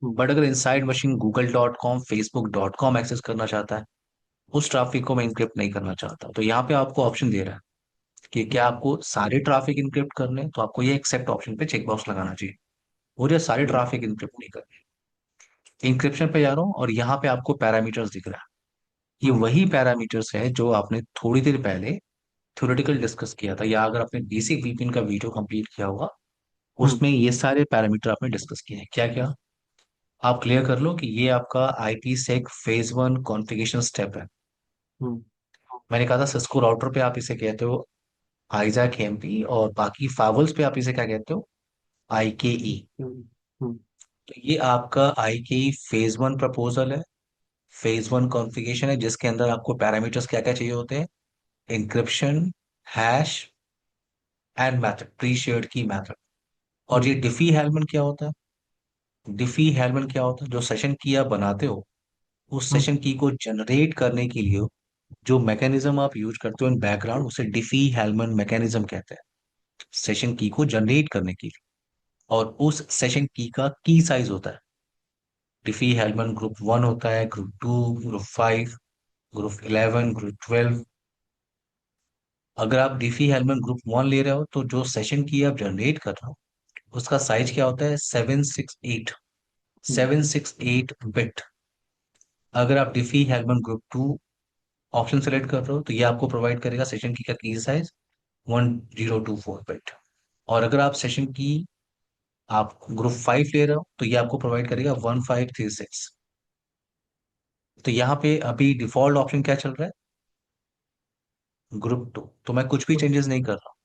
हम्म। बट अगर इनसाइड मशीन गूगल.com facebook.com एक्सेस करना चाहता है, उस ट्रैफिक को मैं इनक्रिप्ट नहीं करना चाहता। तो यहाँ पे आपको ऑप्शन दे रहा है कि क्या आपको सारे ट्रैफिक इनक्रिप्ट करने हैं, तो आपको ये एक्सेप्ट ऑप्शन पे चेकबॉक्स लगाना चाहिए। मुझे सारे हम्म। ट्रैफिक इनक्रिप्ट नहीं करने। इंक्रिप्शन पे जा रहा हूँ, और यहाँ पे आपको पैरामीटर्स दिख रहा है। ये हम्म। वही पैरामीटर्स है जो आपने थोड़ी देर पहले थ्योरेटिकल डिस्कस किया था, या अगर आपने बेसिक वीपीएन का वीडियो कंप्लीट किया होगा, हम्म। उसमें ये सारे पैरामीटर आपने डिस्कस किए हैं। क्या क्या, आप क्लियर कर लो कि ये आपका आईपी सेक फेज वन कॉन्फ़िगरेशन स्टेप है। हम्म। मैंने कहा था सिस्को राउटर पे आप इसे कहते हो आइजैक एमपी, और बाकी फावल्स पे आप इसे क्या कहते हो, आई के ई। हम्म। तो ये आपका आई के ई फेज वन प्रपोजल है, फेज वन कॉन्फ़िगरेशन है, जिसके अंदर आपको पैरामीटर्स क्या क्या चाहिए होते हैं, encryption, hash and method, pre shared key method. और ये हम्म। डिफी हेलमन क्या होता है, डिफी हेलमन क्या होता है, जो सेशन की आप बनाते हो उस हम्म। सेशन की को जनरेट करने के लिए जो मैकेनिज्म आप यूज करते हो इन बैकग्राउंड, उसे डिफी हेलमन मैकेनिज्म कहते हैं, सेशन की को जनरेट करने के लिए। और उस सेशन की का की साइज होता है, डिफी हेलमन ग्रुप वन होता है, group two, group five, group eleven, group twelve. अगर आप डिफी हेलमन ग्रुप वन ले रहे हो तो जो सेशन की आप जनरेट कर रहे हो उसका साइज क्या होता है, 768, हम्म। 768 बिट। अगर आप डिफी हेलमन ग्रुप टू ऑप्शन सेलेक्ट कर रहे हो तो ये आपको प्रोवाइड करेगा सेशन की का की साइज 1024 बिट। और अगर आप सेशन की आप ग्रुप फाइव ले रहे हो तो ये आपको प्रोवाइड करेगा 1536। तो यहाँ पे अभी डिफॉल्ट ऑप्शन क्या चल रहा है, ग्रुप टू। तो मैं कुछ भी चेंजेस नहीं कर रहा हूँ,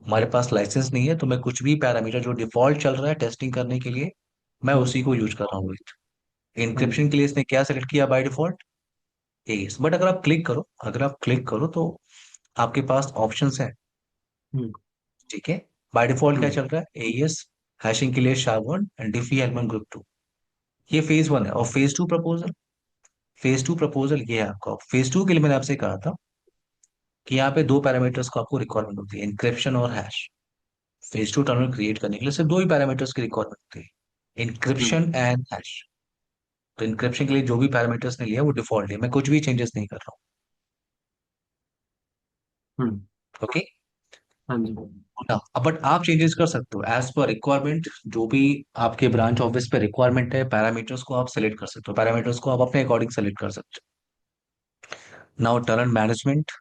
हमारे पास लाइसेंस नहीं है, तो मैं कुछ भी पैरामीटर जो डिफॉल्ट चल रहा है टेस्टिंग करने के लिए मैं हम्म। उसी को यूज कर रहा हूँ। हम्म। इनक्रिप्शन के लिए इसने क्या सेलेक्ट किया बाय डिफॉल्ट, एस। बट अगर आप क्लिक करो तो आपके पास ऑप्शंस हैं, हम्म। ठीक है। बाय डिफॉल्ट क्या हम्म। चल रहा है, एएस, हैशिंग के लिए शावन एंड डिफी हेलमन ग्रुप टू। ये फेज वन है। और फेज टू प्रपोजल ये है आपका। फेज टू के लिए मैंने आपसे कहा था कि यहाँ पे दो पैरामीटर्स को आपको रिक्वायरमेंट होती है, इंक्रिप्शन और hash. Phase two tunnel create करने के लिए सिर्फ दो ही पैरामीटर्स की रिक्वायरमेंट होती है, हम्म। Encryption and hash. तो इंक्रिप्शन के लिए जो भी पैरामीटर्स ने लिया वो डिफॉल्ट है, मैं कुछ भी चेंजेस नहीं कर रहा हम्म। हूँ, ओके हाँ जी। ना। बट आप चेंजेस कर सकते हो एज पर रिक्वायरमेंट, जो भी आपके ब्रांच ऑफिस पे रिक्वायरमेंट है, पैरामीटर्स को आप सेलेक्ट कर सकते हो, पैरामीटर्स को आप अपने अकॉर्डिंग सेलेक्ट कर सकते हो। नाउ टर्न मैनेजमेंट,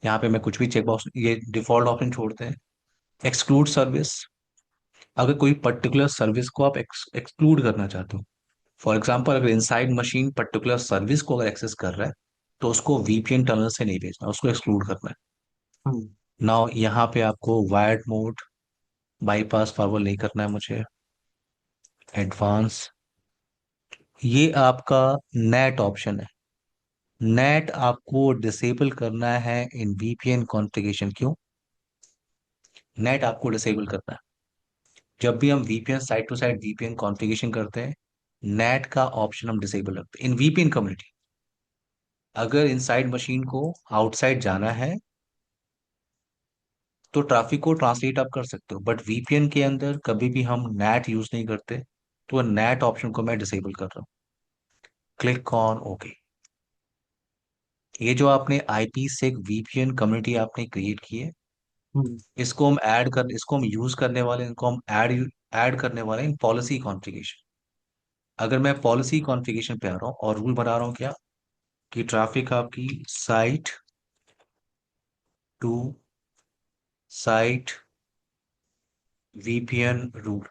यहाँ पे मैं कुछ भी चेक बॉक्स, ये डिफॉल्ट ऑप्शन छोड़ते हैं। एक्सक्लूड सर्विस, अगर कोई पर्टिकुलर सर्विस को आप एक्सक्लूड करना चाहते हो, फॉर एग्जाम्पल अगर इनसाइड मशीन पर्टिकुलर सर्विस को अगर एक्सेस कर रहा है तो उसको वीपीएन टनल से नहीं भेजना, उसको एक्सक्लूड करना है। हम्म। नाउ यहाँ पे आपको वायर्ड मोड, बाईपास फॉरवर्ड नहीं करना है मुझे, एडवांस, ये आपका नेट ऑप्शन है। नेट आपको डिसेबल करना है इन वीपीएन कॉन्फ़िगरेशन। क्यों नेट आपको डिसेबल करना है, जब भी हम VPN site to side VPN configuration करते हैं नेट का ऑप्शन हम डिसेबल रखते हैं इन वीपीएन कम्युनिटी। अगर इनसाइड मशीन को आउटसाइड जाना है तो ट्रैफिक को ट्रांसलेट आप कर सकते हो, बट वीपीएन के अंदर कभी भी हम नेट यूज नहीं करते, तो नेट ऑप्शन को मैं डिसेबल कर रहा हूँ। Click on okay. ये जो आपने आईपी से वीपीएन कम्युनिटी आपने क्रिएट की है, हम्म। इसको हम यूज करने वाले, इनको हम ऐड करने वाले हैं इन पॉलिसी कॉन्फ़िगरेशन। अगर मैं पॉलिसी कॉन्फ़िगरेशन पे आ रहा हूँ और रूल बना रहा हूँ क्या, कि ट्रैफिक आपकी site to site VPN rule.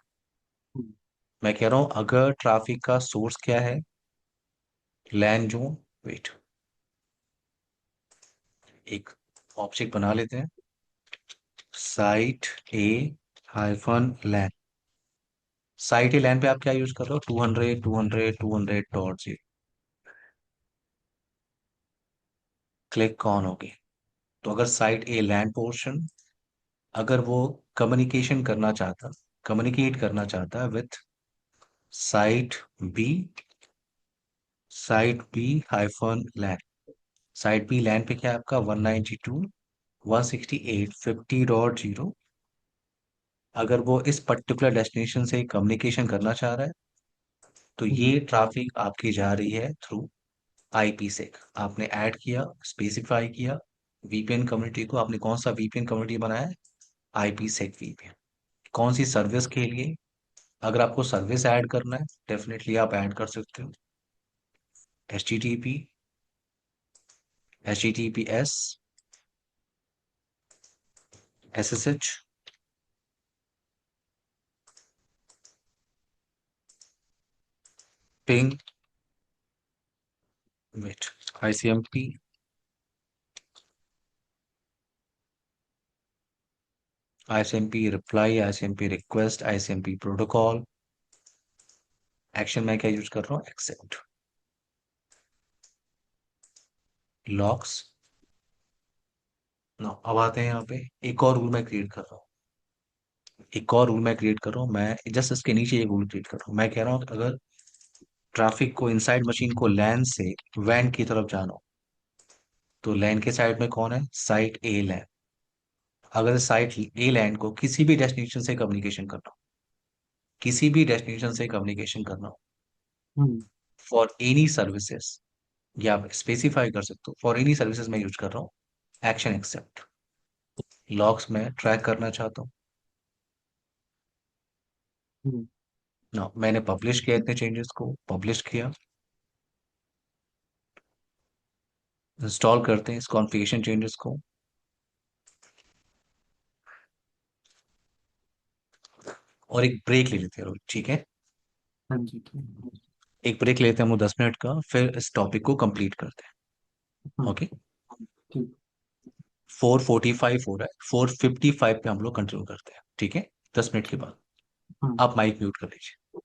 Hmm. मैं कह रहा हूं अगर ट्रैफिक का सोर्स क्या है, लैंड जोन, वेट, एक ऑब्जेक्ट बना लेते हैं, साइट ए हाइफन लैन। साइट ए लैन पे आप क्या यूज कर रहे हो, 200 200 200 डॉट जी। क्लिक ऑन होगी। तो अगर साइट ए लैन पोर्शन, अगर वो कम्युनिकेट करना चाहता है with site B, site B hyphen LAN. Site B LAN पे क्या है आपका 192.168.50.0। अगर वो इस पर्टिकुलर डेस्टिनेशन से कम्युनिकेशन करना चाह रहा है तो हम्म। ये ट्रैफिक आपकी जा रही है थ्रू आईपी सेक। आपने ऐड किया, स्पेसिफाई किया वीपीएन कम्युनिटी को, आपने कौन सा वीपीएन कम्युनिटी बनाया है, आईपी सेक वीपीएन। कौन सी सर्विस के लिए, अगर आपको सर्विस ऐड करना है डेफिनेटली आप ऐड कर सकते हो, H T T P, H T T P S, S S H, ping wait ICMP ICMP reply ICMP request ICMP protocol action मैं क्या यूज कर रहा हूँ एक्सेप्ट लॉक्स नो अब आते हैं यहाँ पे एक और रूल मैं क्रिएट कर रहा हूँ एक और रूल मैं क्रिएट कर रहा हूँ मैं जस्ट इसके नीचे एक रूल क्रिएट कर रहा हूँ मैं कह रहा हूँ कि अगर ट्रैफिक को इनसाइड मशीन को लैन से वैन की तरफ जाना हो तो लैन के साइड में कौन है साइट ए लैन अगर साइट ए लैन को किसी भी डेस्टिनेशन से कम्युनिकेशन करना हो किसी भी डेस्टिनेशन से कम्युनिकेशन करना हो हम्म। फॉर एनी सर्विसेज या आप स्पेसिफाई कर सकते हो फॉर एनी सर्विसेज मैं यूज कर रहा हूँ एक्शन एक्सेप्ट लॉग्स में ट्रैक करना चाहता हूँ हम्म। ना मैंने पब्लिश किया इतने चेंजेस को पब्लिश किया इंस्टॉल करते हैं इस कॉन्फ़िगरेशन चेंजेस को और एक ब्रेक ले लेते हैं रोहित, ठीक है हाँ जी ठीक। एक ब्रेक लेते हैं हम लोग 10 मिनट का फिर इस टॉपिक को कंप्लीट करते हैं हाँ ओके ठीक। 4:45 हो रहा है 4:55 पे हम लोग कंटिन्यू करते हैं ठीक है 10 मिनट के ठीक। बाद हाँ। आप माइक म्यूट कर लीजिए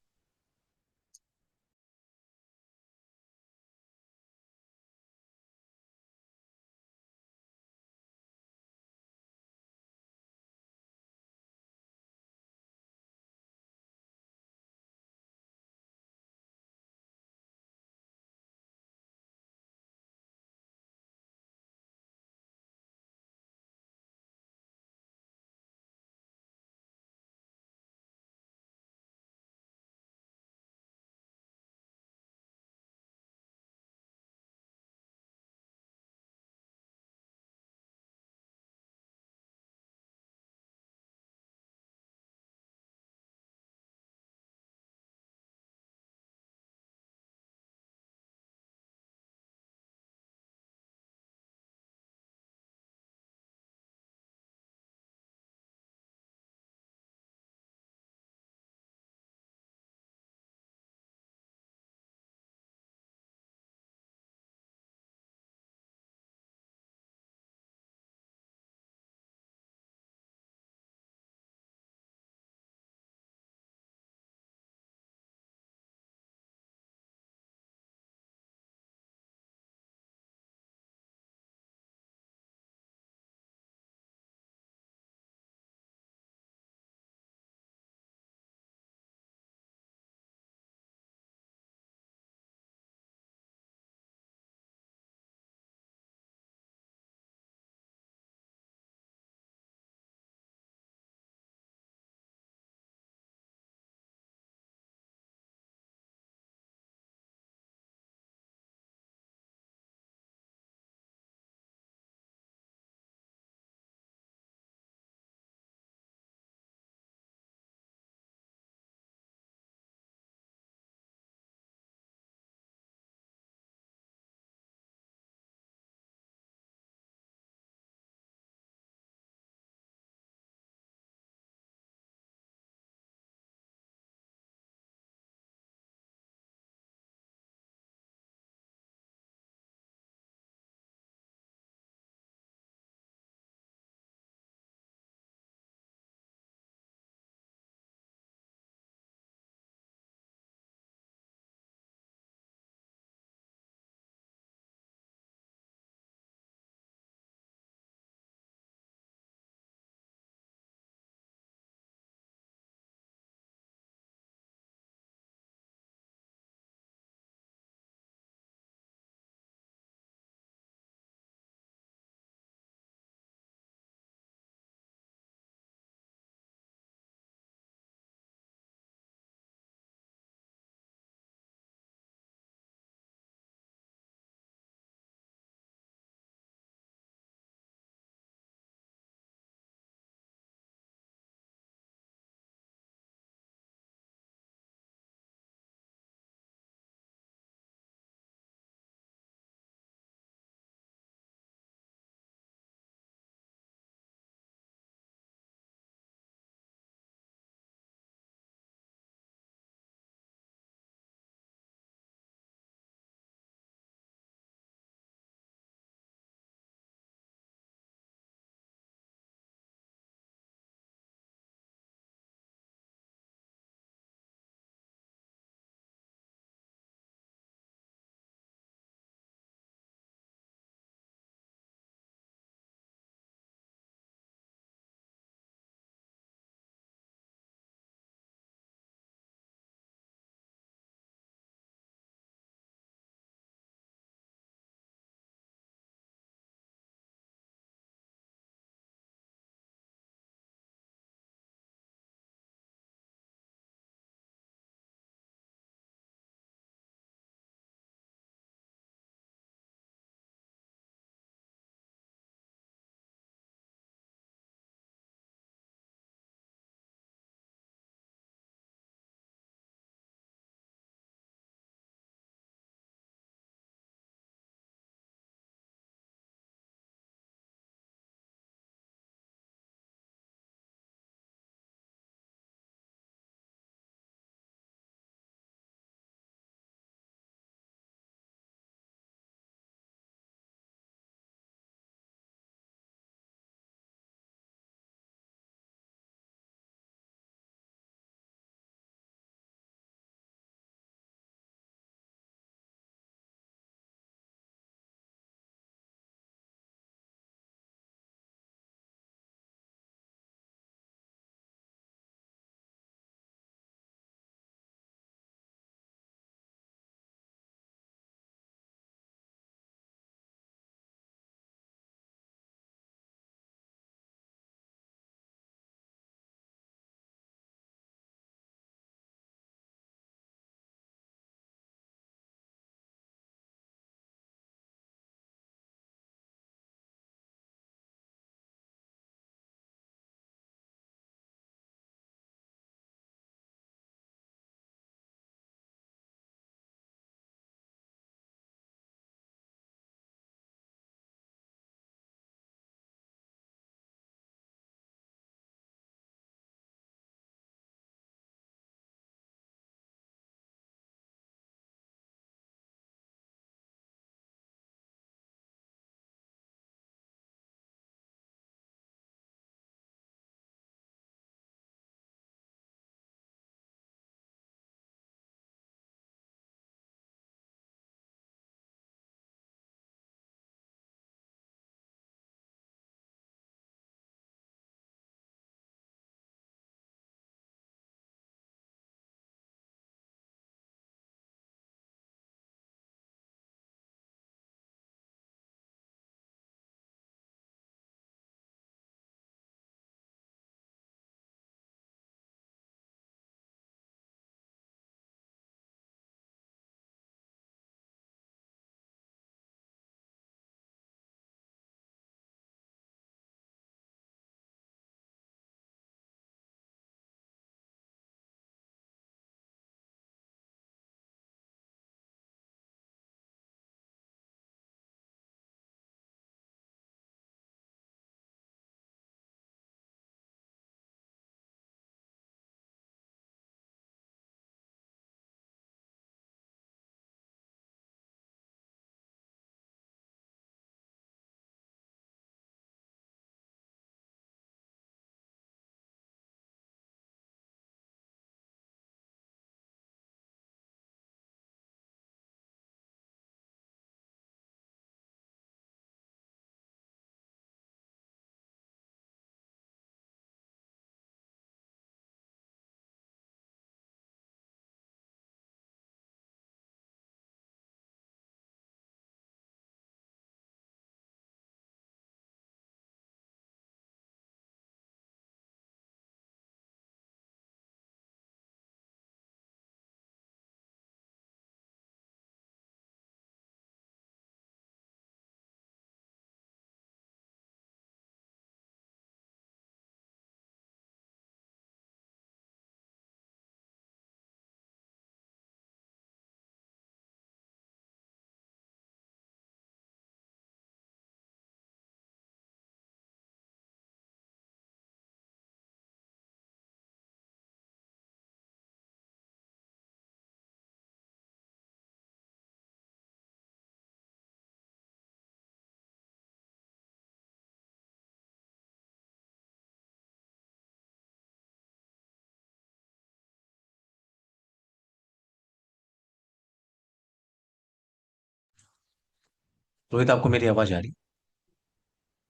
रोहित, आपको मेरी आवाज आ रही?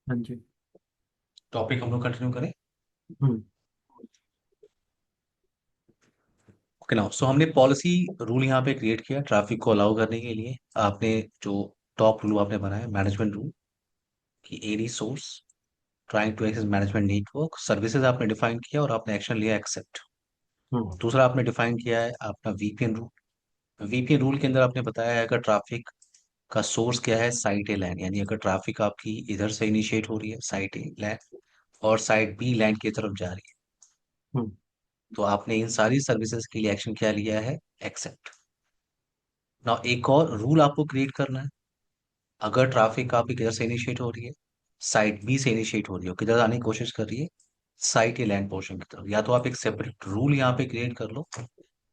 हाँ जी। टॉपिक हम लोग कंटिन्यू करें। हम्म। ओके नाउ, सो हमने पॉलिसी रूल यहाँ पे क्रिएट किया ट्रैफिक को अलाउ करने के लिए। आपने जो टॉप रूल आपने बनाया, मैनेजमेंट रूल, कि any source trying to access management network services आपने डिफाइन किया और आपने एक्शन लिया एक्सेप्ट। हम्म। दूसरा आपने डिफाइन किया है अपना वीपीएन रूल। वीपीएन रूल के अंदर आपने बताया है अगर ट्रैफिक का सोर्स क्या है, साइट ए लैन, यानी अगर ट्रैफिक आपकी इधर से इनिशिएट हो रही है साइट ए लैन और साइट बी लैन की तरफ जा रही है, हम्म। तो आपने इन सारी सर्विसेज के लिए एक्शन क्या लिया है, एक्सेप्ट। ना एक और रूल आपको क्रिएट करना है। अगर ट्रैफिक आपकी किधर से इनिशिएट हो रही है, साइट बी से इनिशिएट हो रही है, किधर आने की कोशिश कर रही है, साइट या लैंड पोर्शन की तरफ, या तो आप एक सेपरेट रूल यहाँ पे क्रिएट कर लो,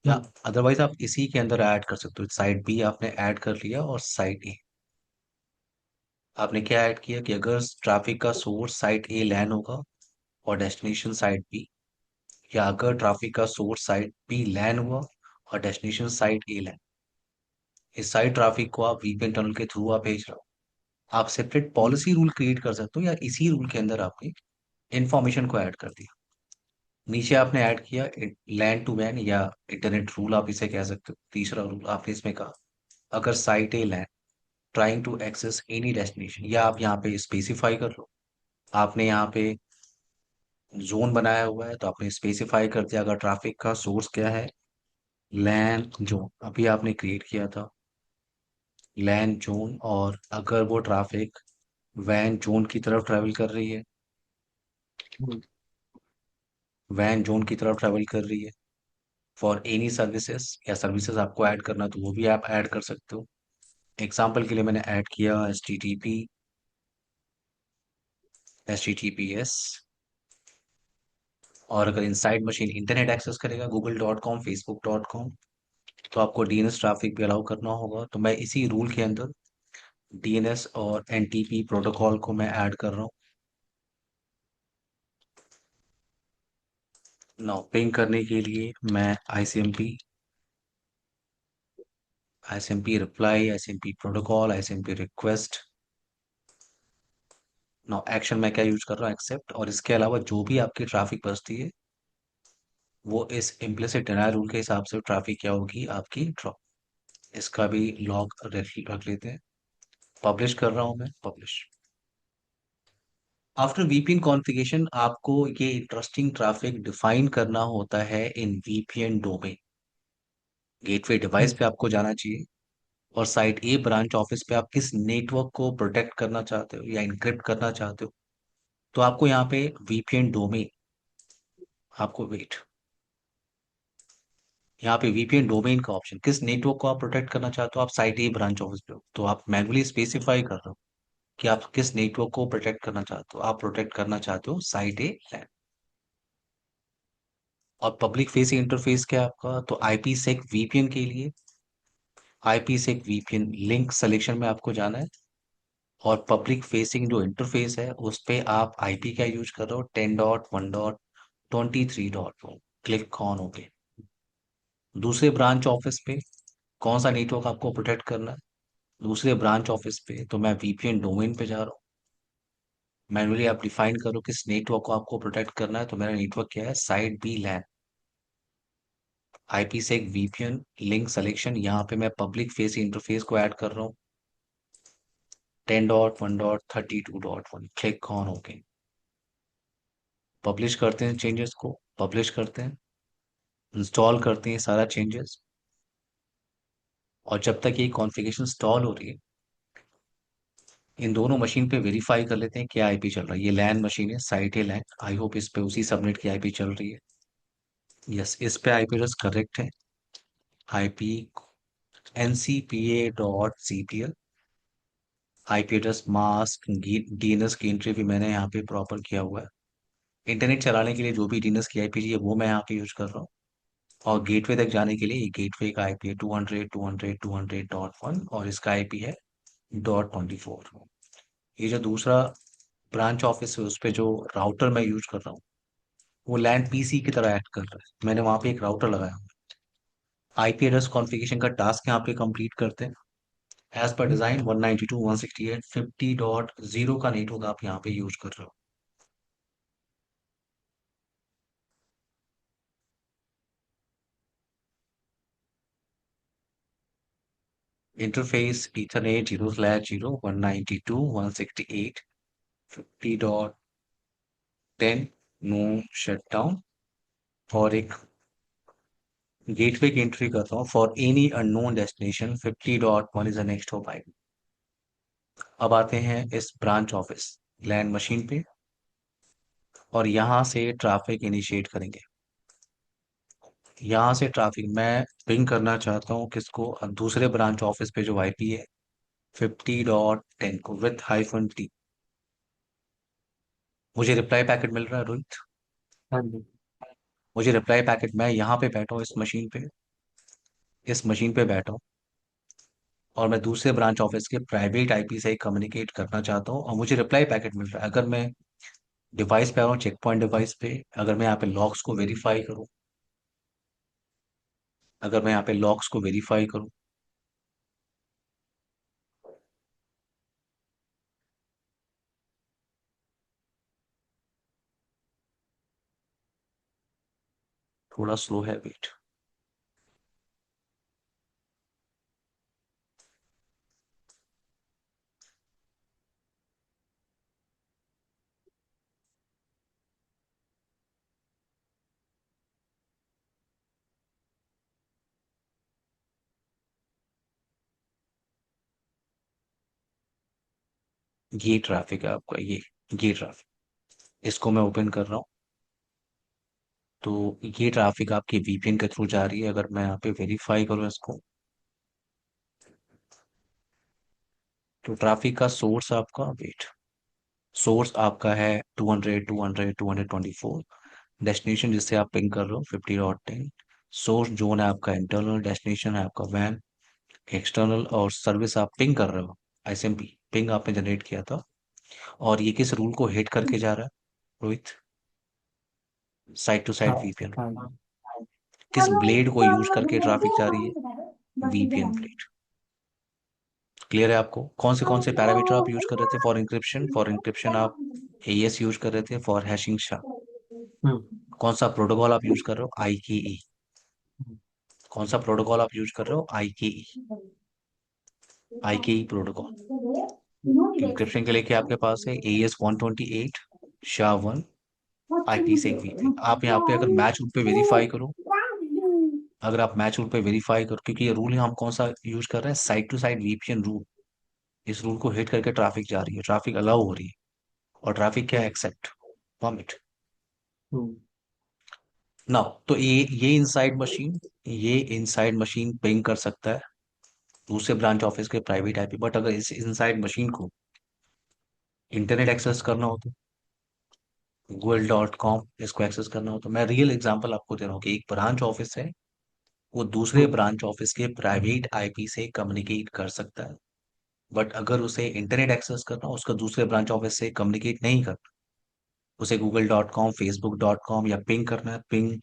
या हम्म। अदरवाइज आप इसी के अंदर ऐड कर सकते हो। साइट बी आपने ऐड कर लिया और साइट ए आपने क्या ऐड किया कि अगर ट्रैफिक का सोर्स साइट ए लैन होगा और डेस्टिनेशन साइट बी, या अगर ट्रैफिक का सोर्स साइट बी लैन हुआ और डेस्टिनेशन साइट ए लैन, इस साइड ट्रैफिक को आप वीपीएन टनल के थ्रू आप भेज रहे हो। आप सेपरेट पॉलिसी रूल क्रिएट कर सकते हो या इसी रूल के अंदर आपने इंफॉर्मेशन को ऐड कर दिया। नीचे आपने ऐड किया लैंड टू वैन या इंटरनेट रूल आप इसे कह सकते हो। तीसरा रूल आपने इसमें कहा अगर site A LAN trying to access any destination, या आप यहाँ पे स्पेसिफाई कर लो। आपने यहाँ पे जोन बनाया हुआ है तो आपने स्पेसिफाई कर दिया अगर ट्रैफिक का सोर्स क्या है, लैन जोन अभी आपने क्रिएट किया था, लैन जोन, और अगर वो ट्रैफिक वैन जोन की तरफ ट्रेवल कर रही है, हम्म। वैन जोन की तरफ ट्रेवल कर रही है फॉर एनी सर्विसेज, या सर्विसेज आपको ऐड करना तो वो भी आप ऐड कर सकते हो। एग्जाम्पल के लिए मैंने ऐड किया H T T P S, और अगर इनसाइड मशीन इंटरनेट एक्सेस करेगा google.com facebook.com, तो आपको डीएनएस ट्रैफिक भी अलाउ करना होगा। तो मैं इसी रूल के अंदर डीएनएस और एनटीपी प्रोटोकॉल को मैं ऐड कर रहा हूँ। नाउ पिंग करने के लिए मैं ICMP reply, ICMP protocol, ICMP request. Now action मैं क्या यूज कर रहा हूँ, एक्सेप्ट। और इसके अलावा जो भी आपकी ट्रैफिक बसती है वो इस इम्प्लिसिट डिनाय रूल के हिसाब से ट्रैफिक क्या होगी आपकी ड्रॉप। इसका भी लॉग रख लेते हैं। पब्लिश कर रहा हूं मैं, पब्लिश। आफ्टर वीपीएन कॉन्फ़िगरेशन आपको ये इंटरेस्टिंग ट्रैफिक डिफाइन करना होता है in VPN domain. Gateway device हम्म। पे आपको जाना चाहिए और साइट ए ब्रांच ऑफिस पे आप किस नेटवर्क को प्रोटेक्ट करना चाहते हो या इनक्रिप्ट करना चाहते हो, तो आपको यहाँ पे वीपीएन डोमेन, आपको वेट, यहाँ पे वीपीएन डोमेन का ऑप्शन, किस नेटवर्क को आप प्रोटेक्ट करना चाहते हो, आप साइट ए ब्रांच ऑफिस पे हो तो आप मैनुअली स्पेसिफाई कर रहे हो कि आप किस नेटवर्क को प्रोटेक्ट करना चाहते हो। आप प्रोटेक्ट करना चाहते हो साइट ए लैन। और पब्लिक फेसिंग इंटरफेस क्या है आपका, तो आईपी सेक वीपीएन के लिए IP sec VPN link selection में आपको जाना है, और पब्लिक फेसिंग जो इंटरफेस है उस पे आप आईपी क्या यूज कर रहे हो, 10.1.23.1, क्लिक ऑन ओके। दूसरे ब्रांच ऑफिस पे कौन सा नेटवर्क आपको प्रोटेक्ट करना है, दूसरे ब्रांच ऑफिस पे तो मैं वीपीएन डोमेन पे जा रहा हूँ। मैनुअली आप डिफाइन करो किस नेटवर्क को आपको प्रोटेक्ट करना है, तो मेरा नेटवर्क क्या है, साइट बी लैन। आईपी से एक वीपीएन लिंक सिलेक्शन, यहाँ पे मैं पब्लिक फेस इंटरफेस को ऐड कर रहा हूँ, 10.1.32.1, क्लिक ऑन ओके। पब्लिश करते हैं, चेंजेस को पब्लिश करते हैं, इंस्टॉल करते हैं सारा चेंजेस। और जब तक ये कॉन्फ़िगरेशन इंस्टॉल हो रही है, इन दोनों मशीन पे वेरीफाई कर लेते हैं क्या आईपी चल रहा है। ये लैन मशीन है, साइट है लैन, आई होप इस पे उसी सबनेट की आईपी चल रही है। यस, इस पे आईपी एड्रेस करेक्ट है। IP ncpa.cpl, IP address mask DNS की एंट्री भी मैंने यहाँ पे प्रॉपर किया हुआ है। इंटरनेट चलाने के लिए जो भी डीएनएस की आईपी है वो मैं यहाँ पे यूज कर रहा हूँ। और गेटवे तक जाने के लिए ये गेटवे का आईपी है 200.200.200.1, और इसका आईपी है .24। ये जो दूसरा ब्रांच ऑफिस है उस पे जो राउटर मैं यूज कर रहा हूँ वो लैंड पीसी की तरह एक्ट कर रहा है, मैंने वहां पे एक राउटर लगाया हुआ है। आईपी एड्रेस कॉन्फ़िगरेशन का टास्क यहाँ पे कंप्लीट करते हैं। एज पर डिजाइन 192.168.50.0 का नेटवर्क आप यहाँ पे यूज कर रहे हो। Interface ethernet 0/192.168.50.10, no shutdown. और एक गेटवे की एंट्री करता हूँ, for any unknown destination 50.1 is the next hop IP. अब आते हैं इस ब्रांच ऑफिस लैंड मशीन पे, और यहाँ से ट्रैफिक इनिशिएट करेंगे। यहाँ से ट्रैफिक मैं पिंग करना चाहता हूँ किसको, दूसरे ब्रांच ऑफिस पे जो आईपी है 50.10 को, विथ -T। मुझे रिप्लाई पैकेट मिल रहा है रोहित? हाँ जी। मुझे मुझे रिप्लाई पैकेट, मैं यहाँ पे बैठा हूँ इस मशीन पे, इस मशीन पे बैठा हूँ, और मैं दूसरे ब्रांच ऑफिस के प्राइवेट आईपी से कम्युनिकेट करना चाहता हूँ, और मुझे रिप्लाई पैकेट मिल रहा है। अगर मैं डिवाइस पे आ रहा हूँ, चेक पॉइंट डिवाइस पे, अगर मैं यहाँ पे लॉग्स को वेरीफाई करूँ, अगर मैं यहाँ पे लॉग्स को वेरीफाई करूँ, थोड़ा स्लो है, वेट। ये ट्रैफिक है आपका, ये ट्रैफिक, इसको मैं ओपन कर रहा हूँ। तो ये ट्रैफिक आपकी वीपीएन के थ्रू जा रही है। अगर मैं यहाँ पे वेरीफाई करूँ इसको, तो ट्रैफिक का सोर्स आपका, वेट, सोर्स आपका है 200, 200, 224। डेस्टिनेशन जिससे आप पिंग कर रहे हो 50.10। सोर्स जोन है आपका इंटरनल, डेस्टिनेशन है आपका वैन, एक्सटर्नल, और सर्विस आप पिंग कर रहे हो एसएमपी, पिंग आपने जनरेट किया था। और ये किस रूल को हिट करके जा रहा है रोहित? साइड टू हाँ साइड वीपीएन। हाँ किस ब्लेड को यूज करके ट्रैफिक जा रही है? VPN blade. क्लियर है आपको? कौन से पैरामीटर आप यूज कर रहे थे फॉर इंक्रिप्शन? फॉर इंक्रिप्शन आप एएस यूज कर रहे थे, फॉर हैशिंग शा। कौन सा प्रोटोकॉल आप यूज कर रहे हो? आईकेई। कौन सा प्रोटोकॉल आप यूज कर रहे हो? आईकेई। आईकेई प्रोटोकॉल इंक्रिप्शन के लिए क्या आपके पास है? एएस 128 SHA-1 आईपी से वीपीएन। आप यहाँ पे अगर मैच रूट पे वेरीफाई करो, अगर आप मैच रूट पे वेरीफाई करो, क्योंकि ये रूल हम कौन सा यूज कर रहे हैं? Site to side VPN rule. इस रूल को हिट करके ट्रैफिक जा रही है, ट्रैफिक अलाउ हो रही है। और ट्रैफिक क्या? Accept, permit. ना तो ये इनसाइड मशीन पिंग कर सकता है दूसरे ब्रांच ऑफिस के प्राइवेट आईपी। बट अगर इस इनसाइड मशीन को इंटरनेट एक्सेस करना हो, तो google.com इसको एक्सेस करना हो, तो मैं रियल एग्जांपल आपको दे रहा हूँ कि एक ब्रांच ऑफिस है, वो दूसरे ब्रांच ऑफिस के प्राइवेट आईपी से कम्युनिकेट कर सकता है। बट अगर उसे इंटरनेट एक्सेस करना हो, उसका दूसरे ब्रांच ऑफिस से कम्युनिकेट नहीं करना, उसे google.com, facebook.com या पिंग करना है, पिंग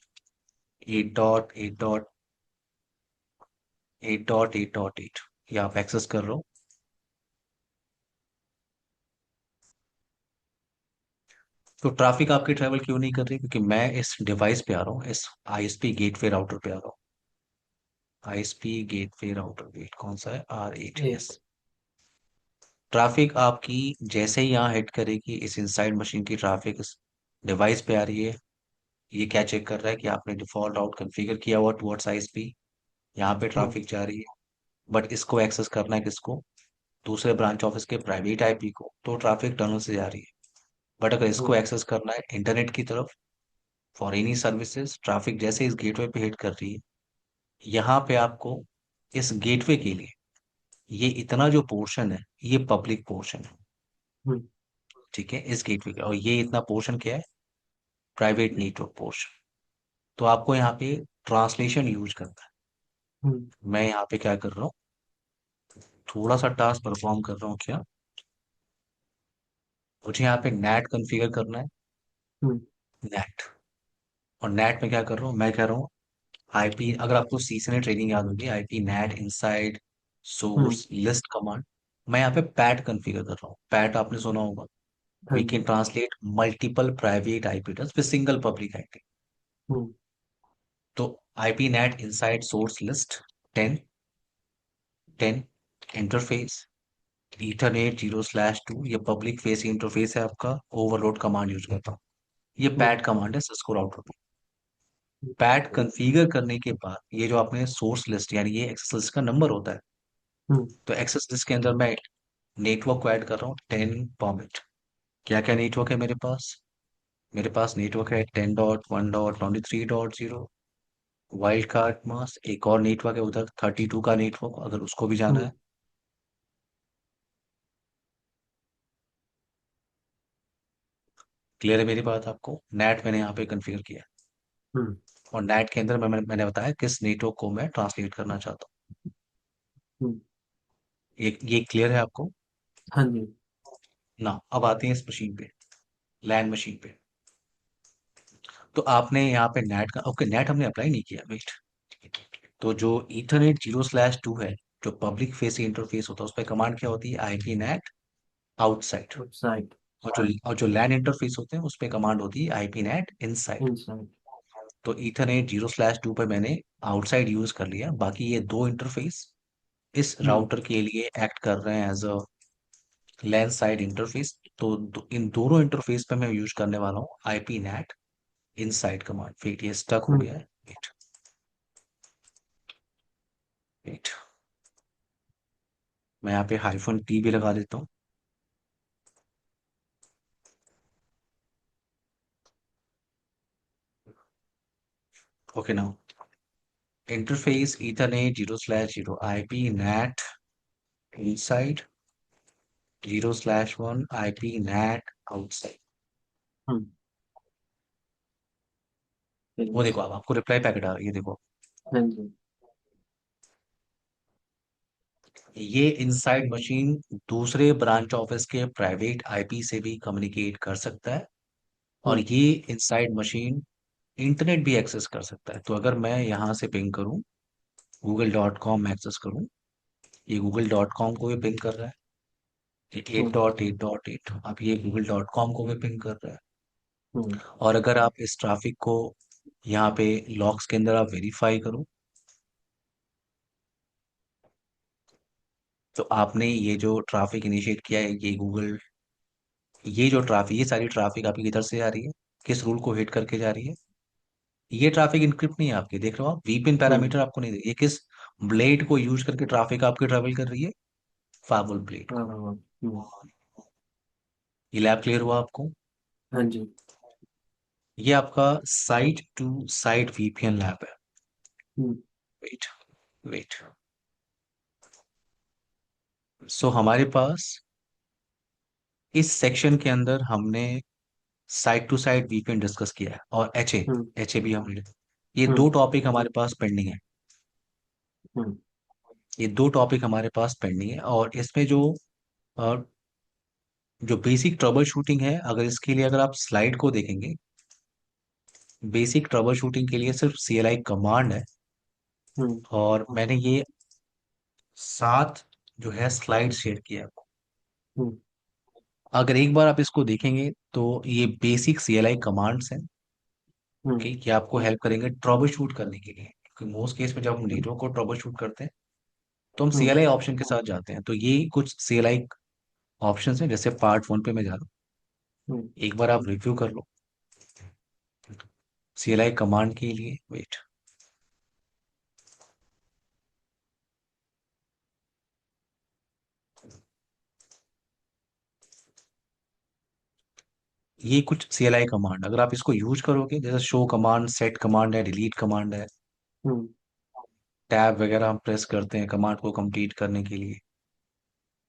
8.8.8.8.8, या आप एक्सेस कर रहे हो। तो ट्रैफिक आपकी ट्रेवल क्यों नहीं कर रही? क्योंकि मैं इस डिवाइस पे आ रहा हूँ, इस आईएसपी गेटवे राउटर पे आ रहा हूँ। आईएसपी गेटवे राउटर, वेट, कौन सा है? R8, yes. एक। ट्रैफिक आपकी जैसे ही यहाँ हिट करेगी, इस इनसाइड मशीन की ट्रैफिक इस डिवाइस पे आ रही है। ये क्या चेक कर रहा है कि आपने डिफॉल्ट राउट कॉन्फ़िगर किया हुआ टुवर्ड्स आईएसपी, यहाँ पे ट्रैफिक जा रही है। बट इसको एक्सेस करना है किसको? दूसरे ब्रांच ऑफिस के प्राइवेट आईपी को, तो ट्रैफिक टनल से जा रही है। बट अगर इसको एक्सेस करना है इंटरनेट की तरफ, फॉर एनी सर्विसेज, ट्रैफिक जैसे इस गेटवे पे हिट कर रही है, यहाँ पे आपको इस गेटवे के लिए ये इतना जो पोर्शन है, ये पब्लिक पोर्शन है। ठीक है, इस गेटवे का, और ये इतना पोर्शन क्या है? Private network portion. तो आपको यहाँ पे ट्रांसलेशन यूज करना है। मैं यहाँ पे क्या कर रहा हूँ, थोड़ा सा टास्क परफॉर्म कर रहा हूँ क्या, मुझे यहाँ पे नेट कॉन्फ़िगर करना है। नेट, और नेट में क्या कर रहा हूँ, मैं कह रहा हूँ आईपी, अगर आपको सीसीएनए ट्रेनिंग याद होगी, IP NAT inside hmm. Source list command. मैं यहाँ पे पैट कॉन्फ़िगर कर रहा हूँ। पैट आपने सुना होगा। हाँ वी कैन जी। Translate multiple private IP address with single public IP. Hmm. तो IP NAT inside source list 10 10 interface ethernet 0/2, ये पब्लिक फेसिंग इंटरफेस है आपका। ओवरलोड कमांड यूज करता हूँ। ये हम्म। पैट कमांड है सिस्को राउटर पे। पैट कॉन्फ़िगर करने के बाद ये जो आपने सोर्स लिस्ट यानी ये एक्सेस लिस्ट का नंबर होता है, हम्म। तो एक्सेस लिस्ट के अंदर मैं नेटवर्क को ऐड कर रहा हूँ 10 पॉइंट। क्या क्या नेटवर्क है मेरे पास? मेरे पास नेटवर्क है 10.1.23.0। वाइल्ड कार्ड मास्क एक और नेटवर्क है उधर 32 का नेटवर्क, अगर उसको भी जाना हम्म। है। क्लियर है मेरी बात आपको? नेट मैंने यहाँ पे कॉन्फ़िगर किया है। हम्म। और नेट के अंदर मैंने बताया किस नेटवर्क को मैं ट्रांसलेट करना चाहता हम्म। हूँ। ये क्लियर है आपको हाँ जी। ना? अब आते हैं इस मशीन पे, लैंड मशीन पे। तो आपने यहाँ पे नेट का, ओके नेट हमने अप्लाई नहीं किया, वेट। तो जो ईथरनेट 0/2 है, जो पब्लिक फेसिंग इंटरफेस होता है, उस पर कमांड क्या होती है? IP NAT outside. वेबसाइट। और जो लैन इंटरफेस होते हैं उस पे कमांड होती है आईपी नेट इनसाइड। इनसाइड। तो ईथरनेट 0/2 पर मैंने आउटसाइड यूज कर लिया, बाकी ये दो इंटरफेस इस हम्म। राउटर के लिए एक्ट कर रहे हैं as a LAN side interface. तो इन दोनों इंटरफेस पे मैं यूज करने वाला हूँ IP NAT inside command. Wait, ये स्टक हो हम्म। गया है। वेट, वेट, मैं यहाँ पे -T भी लगा देता हूँ। Okay now interface ethernet 0/0 IP NAT inside 0/1 IP NAT outside. Hmm. वो फिनिश। देखो, अब आपको रिप्लाई पैकेट आ रहा है, ये देखो। हाँ जी। ये इनसाइड मशीन दूसरे ब्रांच ऑफिस के प्राइवेट आईपी से भी कम्युनिकेट कर सकता है। और हम्म। ये इनसाइड मशीन इंटरनेट भी एक्सेस कर सकता है। तो अगर मैं यहाँ से पिंग करूँ, google.com एक्सेस करूँ, ये google.com को भी पिंग कर रहा है। ये एट हम्म। डॉट एट डॉट एट अब ये google.com को भी पिंग कर रहा है। हम्म। और अगर आप इस ट्रैफिक को यहाँ पे लॉग्स के अंदर आप वेरीफाई करो, तो आपने ये जो ट्रैफिक इनिशिएट किया है, ये सारी ट्रैफिक आपकी किधर से आ रही है? किस रूल को हिट करके जा रही है? ये ट्रैफिक इनक्रिप्ट नहीं है आपकी, देख रहे हो आप? वीपिन हम्म। पैरामीटर आपको नहीं दे, ये किस ब्लेड को यूज करके ट्रैफिक आपकी ट्रेवल कर रही है? फाबुल ब्लेड हाँ को। हाँ हाँ। हम्म। ये लैब क्लियर हुआ आपको? हाँ जी। ये आपका site to site VPN lab है। हम्म। Wait, wait. सो हमारे पास इस सेक्शन के अंदर हमने site to site VPN discuss किया है, और हम्म। एच ए भी हमने। ये दो हम्म। टॉपिक हमारे पास पेंडिंग है। हम्म। ये दो टॉपिक हमारे पास पेंडिंग है, और इसमें अ, जो बेसिक ट्रबल शूटिंग है, अगर इसके लिए अगर आप स्लाइड को देखेंगे, बेसिक ट्रबल शूटिंग के लिए सिर्फ CLI कमांड है। हम्म। और मैंने ये 7 जो है स्लाइड शेयर किया है आपको। हम्म। अगर एक बार आप इसको देखेंगे तो ये बेसिक CLI कमांड्स हैं। ओके, हम्म। ये आपको हेल्प करेंगे ट्रबल शूट करने के लिए, क्योंकि मोस्ट केस में जब हम नेटवर्क को ट्रबल शूट करते हैं तो हम हम्म। CLI ऑप्शन के साथ जाते हैं। तो ये कुछ CLI ऑप्शंस हैं, जैसे पार्ट 1 पे मैं जा रहा हूँ, हम्म। एक बार आप रिव्यू कर लो। CLI कमांड के लिए, वेट, ये कुछ CLI कमांड अगर आप इसको यूज करोगे, जैसे शो कमांड, सेट कमांड है, डिलीट कमांड है, हम्म। टैब वगैरह हम प्रेस करते हैं कमांड को कंप्लीट करने के लिए।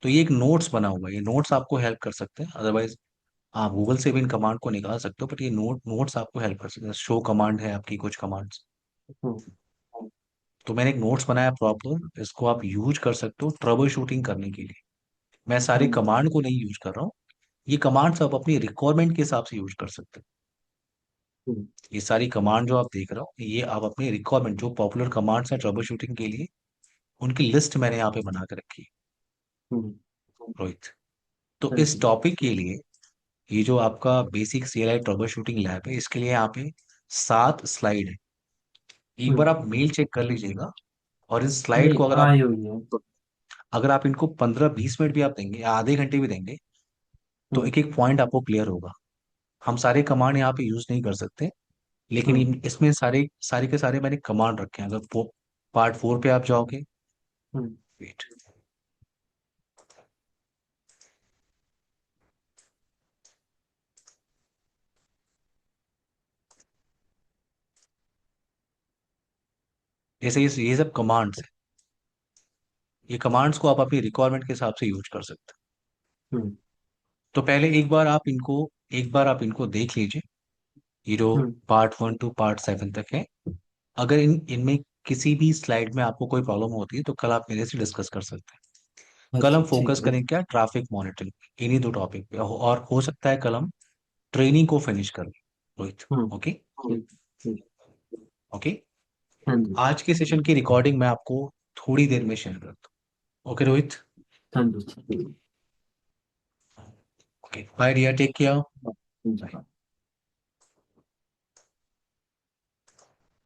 तो ये एक नोट्स बना हुआ है, ये नोट्स आपको हेल्प कर सकते हैं। अदरवाइज आप गूगल से भी इन कमांड को निकाल सकते हो, बट ये नोट्स आपको हेल्प कर सकते हैं। शो कमांड है आपकी कुछ कमांड्स। हम्म। तो मैंने एक नोट्स बनाया प्रॉपर, इसको आप यूज कर सकते हो ट्रबल शूटिंग करने के लिए। मैं सारे हम्म। कमांड को नहीं यूज कर रहा हूँ, ये कमांड्स आप अपनी रिक्वायरमेंट के हिसाब से यूज कर सकते हैं। हम्म। ये सारी कमांड जो आप देख रहे हो, ये आप अपनी रिक्वायरमेंट, जो पॉपुलर कमांड्स हैं ट्रबल शूटिंग के लिए, उनकी लिस्ट मैंने यहाँ पे बना के रखी हम्म। है रोहित। तो हाँ इस जी। टॉपिक के लिए ये जो आपका basic CLI trouble shooting lab है, इसके लिए यहाँ पे 7 स्लाइड है। एक बार हम्म। आप मेल चेक कर लीजिएगा, और इस स्लाइड नहीं, को आई हुई है। अगर आप इनको 15-20 मिनट भी आप देंगे या आधे घंटे भी देंगे, तो हम्म। एक एक पॉइंट आपको क्लियर होगा। हम सारे कमांड यहाँ पे यूज नहीं कर सकते, लेकिन हम्म। इसमें सारे सारे के सारे मैंने कमांड रखे हैं। अगर पार्ट 4 पे आप जाओगे, हम्म। वेट, जैसे ये सब कमांड्स है, ये कमांड्स को आप अपनी रिक्वायरमेंट के हिसाब से यूज कर सकते हैं। हम्म। तो पहले एक बार आप इनको देख लीजिए, ये जो हम्म। पार्ट 1 to पार्ट 7 तक है। अगर इनमें किसी भी स्लाइड में आपको कोई प्रॉब्लम होती है, तो कल आप मेरे से डिस्कस कर सकते हैं। कल अच्छा, हम फोकस ठीक है। करेंगे क्या, ट्रैफिक मॉनिटरिंग, इन्हीं 2 टॉपिक पे, और हो सकता है कल हम ट्रेनिंग को फिनिश कर लें रोहित। ओके। ठीक। ठीक। ओके। हाँ जी। आज के सेशन की रिकॉर्डिंग मैं आपको थोड़ी देर में शेयर करता हूँ। ओके रोहित। हाँ जी, ठीक okay bye dear, take care. है।